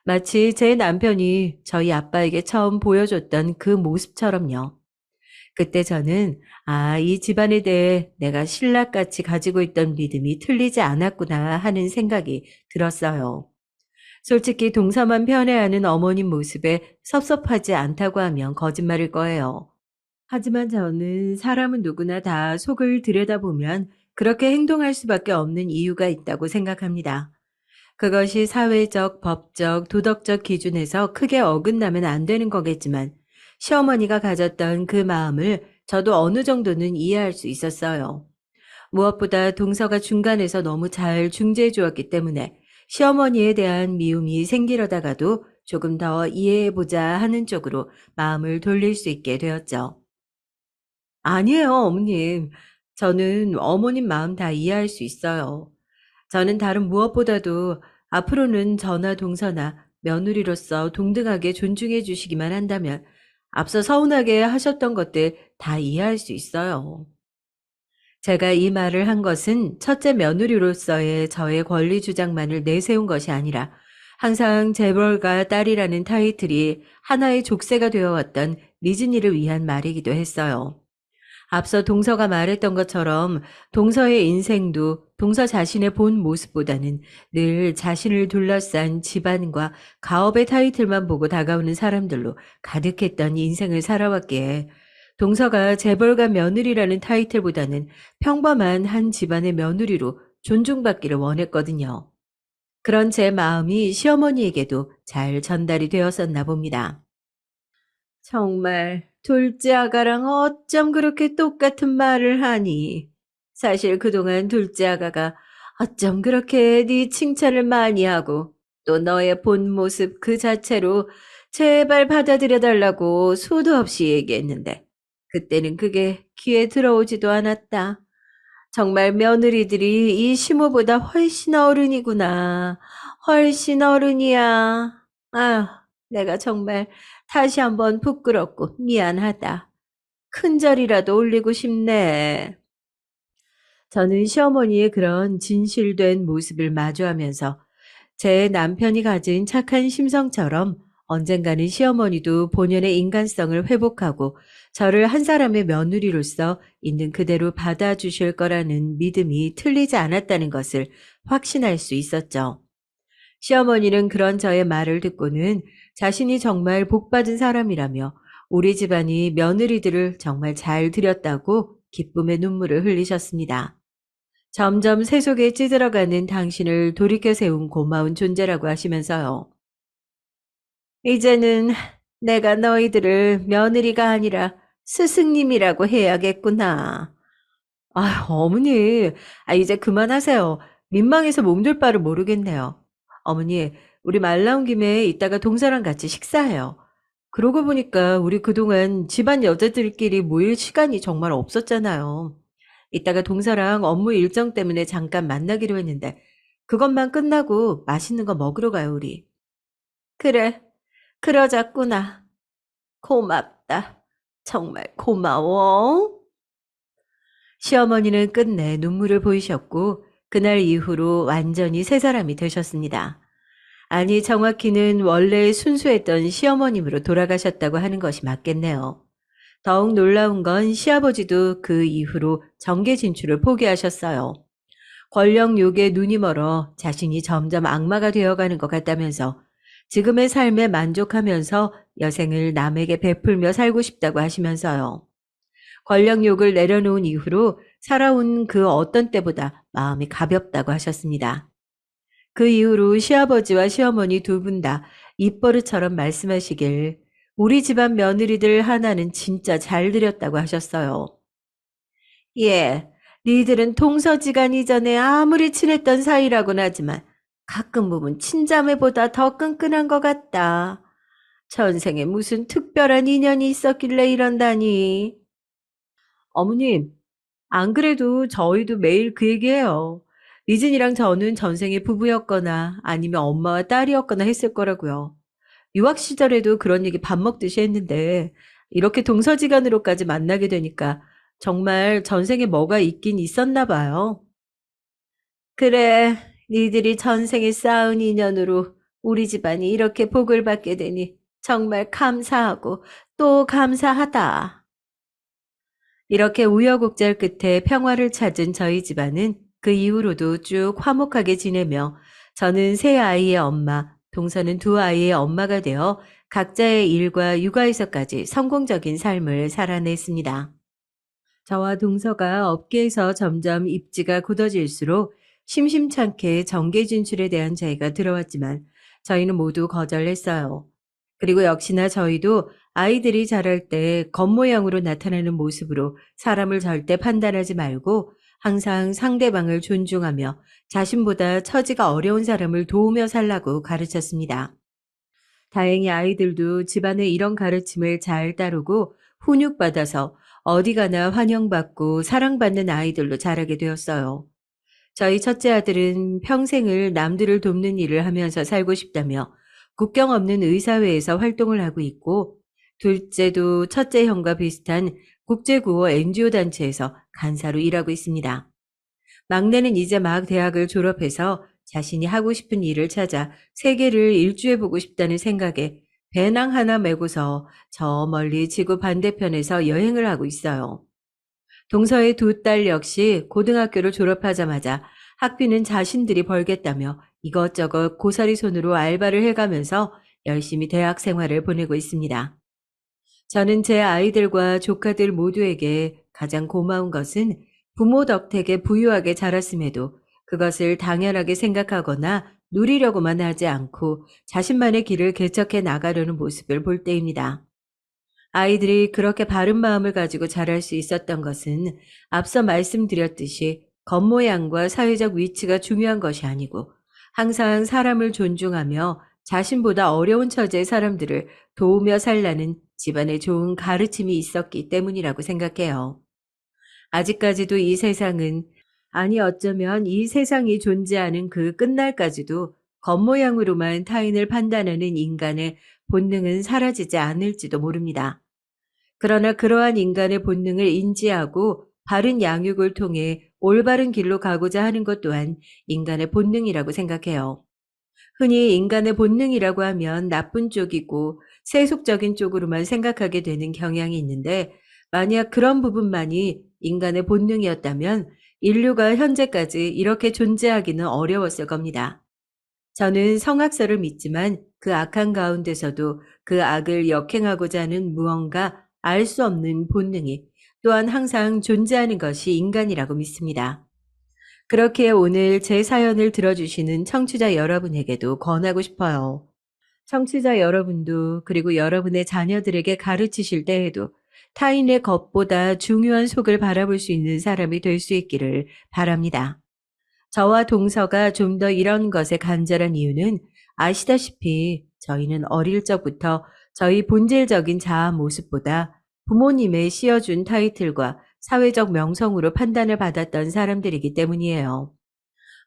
마치 제 남편이 저희 아빠에게 처음 보여줬던 그 모습처럼요. 그때 저는 이 집안에 대해 내가 신라같이 가지고 있던 믿음이 틀리지 않았구나 하는 생각이 들었어요. 솔직히 동서만 편애하는 어머님 모습에 섭섭하지 않다고 하면 거짓말일 거예요. 하지만 저는 사람은 누구나 다 속을 들여다보면 그렇게 행동할 수밖에 없는 이유가 있다고 생각합니다. 그것이 사회적, 법적, 도덕적 기준에서 크게 어긋나면 안 되는 거겠지만 시어머니가 가졌던 그 마음을 저도 어느 정도는 이해할 수 있었어요. 무엇보다 동서가 중간에서 너무 잘 중재해 주었기 때문에 시어머니에 대한 미움이 생기려다가도 조금 더 이해해보자 하는 쪽으로 마음을 돌릴 수 있게 되었죠. 아니에요, 어머님. 저는 어머님 마음 다 이해할 수 있어요. 저는 다른 무엇보다도 앞으로는 저나 동서나 며느리로서 동등하게 존중해 주시기만 한다면 앞서 서운하게 하셨던 것들 다 이해할 수 있어요. 제가 이 말을 한 것은 첫째 며느리로서의 저의 권리 주장만을 내세운 것이 아니라 항상 재벌가 딸이라는 타이틀이 하나의 족쇄가 되어왔던 리즈니를 위한 말이기도 했어요. 앞서 동서가 말했던 것처럼 동서의 인생도 동서 자신의 본 모습보다는 늘 자신을 둘러싼 집안과 가업의 타이틀만 보고 다가오는 사람들로 가득했던 인생을 살아왔기에 동서가 재벌가 며느리라는 타이틀보다는 평범한 한 집안의 며느리로 존중받기를 원했거든요. 그런 제 마음이 시어머니에게도 잘 전달이 되었었나 봅니다. 정말 둘째 아가랑 어쩜 그렇게 똑같은 말을 하니? 사실 그동안 둘째 아가가 어쩜 그렇게 네 칭찬을 많이 하고 또 너의 본 모습 그 자체로 제발 받아들여 달라고 수도 없이 얘기했는데 그때는 그게 귀에 들어오지도 않았다. 정말 며느리들이 이 시모보다 훨씬 어른이구나. 훨씬 어른이야. 아휴, 내가 정말 다시 한번 부끄럽고 미안하다. 큰절이라도 올리고 싶네. 저는 시어머니의 그런 진실된 모습을 마주하면서 제 남편이 가진 착한 심성처럼 언젠가는 시어머니도 본연의 인간성을 회복하고 저를 한 사람의 며느리로서 있는 그대로 받아주실 거라는 믿음이 틀리지 않았다는 것을 확신할 수 있었죠. 시어머니는 그런 저의 말을 듣고는 자신이 정말 복받은 사람이라며 우리 집안이 며느리들을 정말 잘 들였다고 기쁨의 눈물을 흘리셨습니다. 점점 새 속에 찌들어가는 당신을 돌이켜 세운 고마운 존재라고 하시면서요. 이제는 내가 너희들을 며느리가 아니라 스승님이라고 해야겠구나. 어머니, 이제 그만하세요. 민망해서 몸둘 바를 모르겠네요. 어머니, 우리 말 나온 김에 이따가 동서랑 같이 식사해요. 그러고 보니까 우리 그동안 집안 여자들끼리 모일 시간이 정말 없었잖아요. 이따가 동서랑 업무 일정 때문에 잠깐 만나기로 했는데 그것만 끝나고 맛있는 거 먹으러 가요, 우리. 그래, 그러자꾸나. 고맙다. 정말 고마워. 시어머니는 끝내 눈물을 보이셨고 그날 이후로 완전히 새 사람이 되셨습니다. 아니, 정확히는 원래 순수했던 시어머님으로 돌아가셨다고 하는 것이 맞겠네요. 더욱 놀라운 건 시아버지도 그 이후로 정계 진출을 포기하셨어요. 권력 욕에 눈이 멀어 자신이 점점 악마가 되어가는 것 같다면서 지금의 삶에 만족하면서 여생을 남에게 베풀며 살고 싶다고 하시면서요. 권력 욕을 내려놓은 이후로 살아온 그 어떤 때보다 마음이 가볍다고 하셨습니다. 그 이후로 시아버지와 시어머니 두 분 다 입버릇처럼 말씀하시길 우리 집안 며느리들 하나는 진짜 잘 들였다고 하셨어요. 예, 니들은 동서지간 이전에 아무리 친했던 사이라고는 하지만 가끔 보면 친자매보다 더 끈끈한 것 같다. 전생에 무슨 특별한 인연이 있었길래 이런다니. 어머님, 안 그래도 저희도 매일 그 얘기해요. 리진이랑 저는 전생에 부부였거나 아니면 엄마와 딸이었거나 했을 거라고요. 유학 시절에도 그런 얘기 밥 먹듯이 했는데 이렇게 동서지간으로까지 만나게 되니까 정말 전생에 뭐가 있긴 있었나 봐요. 그래, 니들이 전생에 쌓은 인연으로 우리 집안이 이렇게 복을 받게 되니 정말 감사하고 또 감사하다. 이렇게 우여곡절 끝에 평화를 찾은 저희 집안은 그 이후로도 쭉 화목하게 지내며 저는 세 아이의 엄마, 동서는 두 아이의 엄마가 되어 각자의 일과 육아에서까지 성공적인 삶을 살아냈습니다. 저와 동서가 업계에서 점점 입지가 굳어질수록 심심찮게 정계 진출에 대한 제의가 들어왔지만 저희는 모두 거절했어요. 그리고 역시나 저희도 아이들이 자랄 때 겉모양으로 나타나는 모습으로 사람을 절대 판단하지 말고 항상 상대방을 존중하며 자신보다 처지가 어려운 사람을 도우며 살라고 가르쳤습니다. 다행히 아이들도 집안의 이런 가르침을 잘 따르고 훈육받아서 어디 가나 환영받고 사랑받는 아이들로 자라게 되었어요. 저희 첫째 아들은 평생을 남들을 돕는 일을 하면서 살고 싶다며 국경 없는 의사회에서 활동을 하고 있고, 둘째도 첫째 형과 비슷한 국제구호 NGO 단체에서 간사로 일하고 있습니다. 막내는 이제 막 대학을 졸업해서 자신이 하고 싶은 일을 찾아 세계를 일주해보고 싶다는 생각에 배낭 하나 메고서 저 멀리 지구 반대편에서 여행을 하고 있어요. 동서의 두 딸 역시 고등학교를 졸업하자마자 학비는 자신들이 벌겠다며 이것저것 고사리 손으로 알바를 해가면서 열심히 대학 생활을 보내고 있습니다. 저는 제 아이들과 조카들 모두에게 가장 고마운 것은 부모 덕택에 부유하게 자랐음에도 그것을 당연하게 생각하거나 누리려고만 하지 않고 자신만의 길을 개척해 나가려는 모습을 볼 때입니다. 아이들이 그렇게 바른 마음을 가지고 자랄 수 있었던 것은 앞서 말씀드렸듯이 겉모양과 사회적 위치가 중요한 것이 아니고 항상 사람을 존중하며 자신보다 어려운 처지의 사람들을 도우며 살라는 집안에 좋은 가르침이 있었기 때문이라고 생각해요. 아직까지도 이 세상은, 아니 어쩌면 이 세상이 존재하는 그 끝날까지도 겉모양으로만 타인을 판단하는 인간의 본능은 사라지지 않을지도 모릅니다. 그러나 그러한 인간의 본능을 인지하고 바른 양육을 통해 올바른 길로 가고자 하는 것 또한 인간의 본능이라고 생각해요. 흔히 인간의 본능이라고 하면 나쁜 쪽이고 세속적인 쪽으로만 생각하게 되는 경향이 있는데, 만약 그런 부분만이 인간의 본능이었다면 인류가 현재까지 이렇게 존재하기는 어려웠을 겁니다. 저는 성악설을 믿지만 그 악한 가운데서도 그 악을 역행하고자 하는 무언가 알 수 없는 본능이 또한 항상 존재하는 것이 인간이라고 믿습니다. 그렇기에 오늘 제 사연을 들어주시는 청취자 여러분에게도 권하고 싶어요. 청취자 여러분도, 그리고 여러분의 자녀들에게 가르치실 때에도 타인의 겉보다 중요한 속을 바라볼 수 있는 사람이 될 수 있기를 바랍니다. 저와 동서가 좀 더 이런 것에 간절한 이유는 아시다시피 저희는 어릴 적부터 저희 본질적인 자아 모습보다 부모님의 씌워준 타이틀과 사회적 명성으로 판단을 받았던 사람들이기 때문이에요.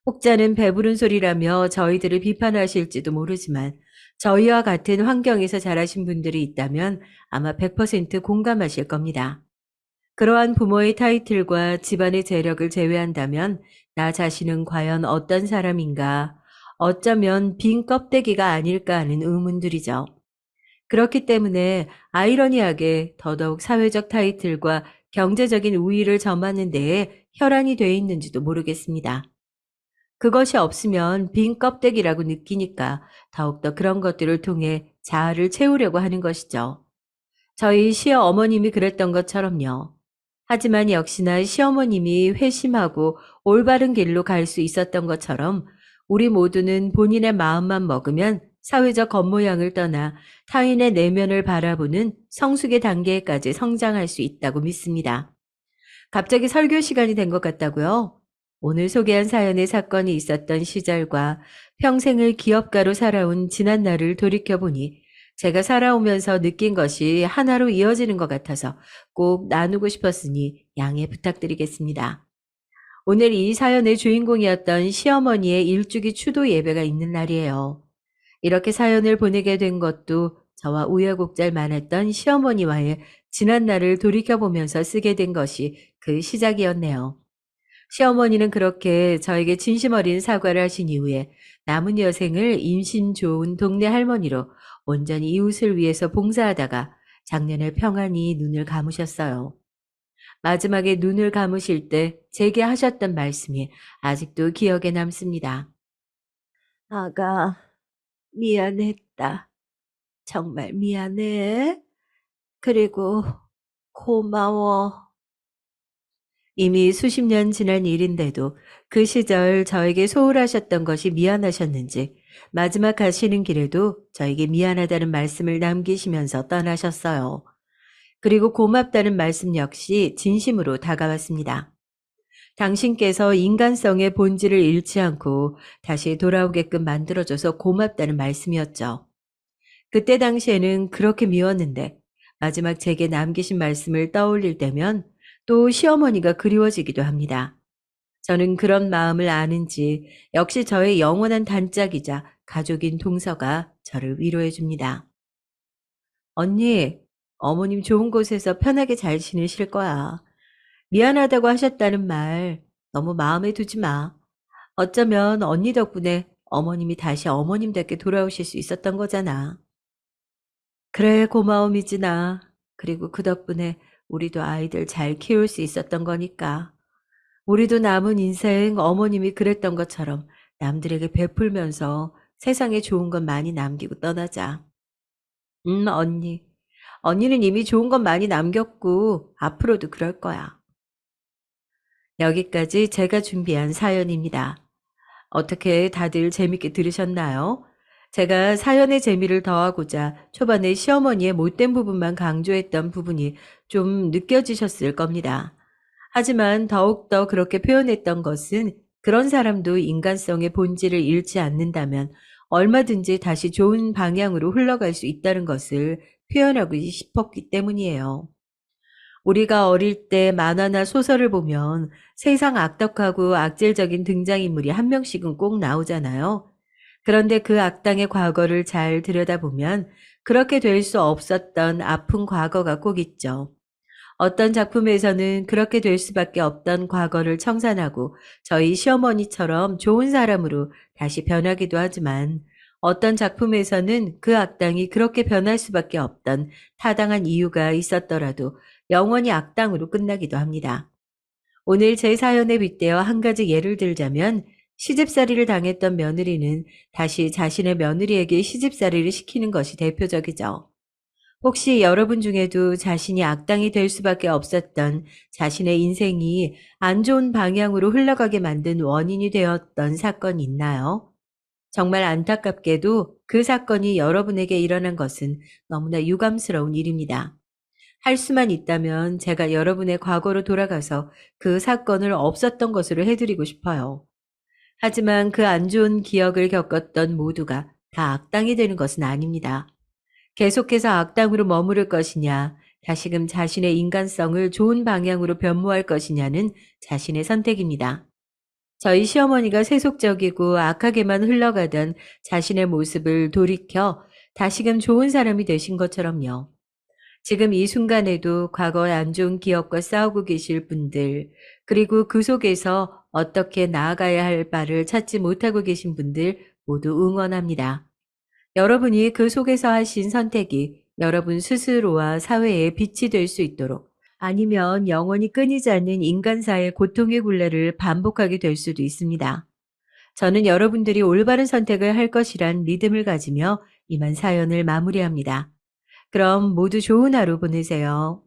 혹자는 배부른 소리라며 저희들을 비판하실지도 모르지만 저희와 같은 환경에서 자라신 분들이 있다면 아마 100% 공감하실 겁니다. 그러한 부모의 타이틀과 집안의 재력을 제외한다면 나 자신은 과연 어떤 사람인가, 어쩌면 빈 껍데기가 아닐까 하는 의문들이죠. 그렇기 때문에 아이러니하게 더더욱 사회적 타이틀과 경제적인 우위를 점하는 데에 혈안이 돼 있는지도 모르겠습니다. 그것이 없으면 빈 껍데기라고 느끼니까 더욱더 그런 것들을 통해 자아를 채우려고 하는 것이죠. 저희 시어머님이 그랬던 것처럼요. 하지만 역시나 시어머님이 회심하고 올바른 길로 갈 수 있었던 것처럼 우리 모두는 본인의 마음만 먹으면 사회적 겉모양을 떠나 타인의 내면을 바라보는 성숙의 단계까지 성장할 수 있다고 믿습니다. 갑자기 설교 시간이 된 것 같다고요? 오늘 소개한 사연의 사건이 있었던 시절과 평생을 기업가로 살아온 지난 날을 돌이켜보니 제가 살아오면서 느낀 것이 하나로 이어지는 것 같아서 꼭 나누고 싶었으니 양해 부탁드리겠습니다. 오늘 이 사연의 주인공이었던 시어머니의 일주기 추도 예배가 있는 날이에요. 이렇게 사연을 보내게 된 것도 저와 우여곡절 많았던 시어머니와의 지난 날을 돌이켜보면서 쓰게 된 것이 그 시작이었네요. 시어머니는 그렇게 저에게 진심 어린 사과를 하신 이후에 남은 여생을 인심 좋은 동네 할머니로 온전히 이웃을 위해서 봉사하다가 작년에 평안히 눈을 감으셨어요. 마지막에 눈을 감으실 때 제게 하셨던 말씀이 아직도 기억에 남습니다. 아가, 미안했다. 정말 미안해. 그리고 고마워. 이미 수십 년 지난 일인데도 그 시절 저에게 소홀하셨던 것이 미안하셨는지 마지막 가시는 길에도 저에게 미안하다는 말씀을 남기시면서 떠나셨어요. 그리고 고맙다는 말씀 역시 진심으로 다가왔습니다. 당신께서 인간성의 본질을 잃지 않고 다시 돌아오게끔 만들어줘서 고맙다는 말씀이었죠. 그때 당시에는 그렇게 미웠는데 마지막 제게 남기신 말씀을 떠올릴 때면 또 시어머니가 그리워지기도 합니다. 저는 그런 마음을 아는지 역시 저의 영원한 단짝이자 가족인 동서가 저를 위로해 줍니다. 언니, 어머님 좋은 곳에서 편하게 잘 지내실 거야. 미안하다고 하셨다는 말 너무 마음에 두지 마. 어쩌면 언니 덕분에 어머님이 다시 어머님답게 돌아오실 수 있었던 거잖아. 그래, 고마워, 미진아. 그리고 그 덕분에 우리도 아이들 잘 키울 수 있었던 거니까. 우리도 남은 인생 어머님이 그랬던 것처럼 남들에게 베풀면서 세상에 좋은 건 많이 남기고 떠나자. 언니. 언니는 이미 좋은 건 많이 남겼고, 앞으로도 그럴 거야. 여기까지 제가 준비한 사연입니다. 어떻게 다들 재밌게 들으셨나요? 제가 사연의 재미를 더하고자 초반에 시어머니의 못된 부분만 강조했던 부분이 좀 느껴지셨을 겁니다. 하지만 더욱더 그렇게 표현했던 것은 그런 사람도 인간성의 본질을 잃지 않는다면 얼마든지 다시 좋은 방향으로 흘러갈 수 있다는 것을 표현하고 싶었기 때문이에요. 우리가 어릴 때 만화나 소설을 보면 세상 악덕하고 악질적인 등장인물이 한 명씩은 꼭 나오잖아요. 그런데 그 악당의 과거를 잘 들여다보면 그렇게 될 수 없었던 아픈 과거가 꼭 있죠. 어떤 작품에서는 그렇게 될 수밖에 없던 과거를 청산하고 저희 시어머니처럼 좋은 사람으로 다시 변하기도 하지만 어떤 작품에서는 그 악당이 그렇게 변할 수밖에 없던 타당한 이유가 있었더라도 영원히 악당으로 끝나기도 합니다. 오늘 제 사연에 빗대어 한 가지 예를 들자면 시집살이를 당했던 며느리는 다시 자신의 며느리에게 시집살이를 시키는 것이 대표적이죠. 혹시 여러분 중에도 자신이 악당이 될 수밖에 없었던 자신의 인생이 안 좋은 방향으로 흘러가게 만든 원인이 되었던 사건이 있나요? 정말 안타깝게도 그 사건이 여러분에게 일어난 것은 너무나 유감스러운 일입니다. 할 수만 있다면 제가 여러분의 과거로 돌아가서 그 사건을 없었던 것으로 해드리고 싶어요. 하지만 그 안 좋은 기억을 겪었던 모두가 다 악당이 되는 것은 아닙니다. 계속해서 악당으로 머무를 것이냐, 다시금 자신의 인간성을 좋은 방향으로 변모할 것이냐는 자신의 선택입니다. 저희 시어머니가 세속적이고 악하게만 흘러가던 자신의 모습을 돌이켜 다시금 좋은 사람이 되신 것처럼요. 지금 이 순간에도 과거의 안 좋은 기억과 싸우고 계실 분들, 그리고 그 속에서 어떻게 나아가야 할 바를 찾지 못하고 계신 분들 모두 응원합니다. 여러분이 그 속에서 하신 선택이 여러분 스스로와 사회에 빛이 될 수 있도록 아니면 영원히 끊이지 않는 인간사의 고통의 굴레를 반복하게 될 수도 있습니다. 저는 여러분들이 올바른 선택을 할 것이란 믿음을 가지며 이만 사연을 마무리합니다. 그럼 모두 좋은 하루 보내세요.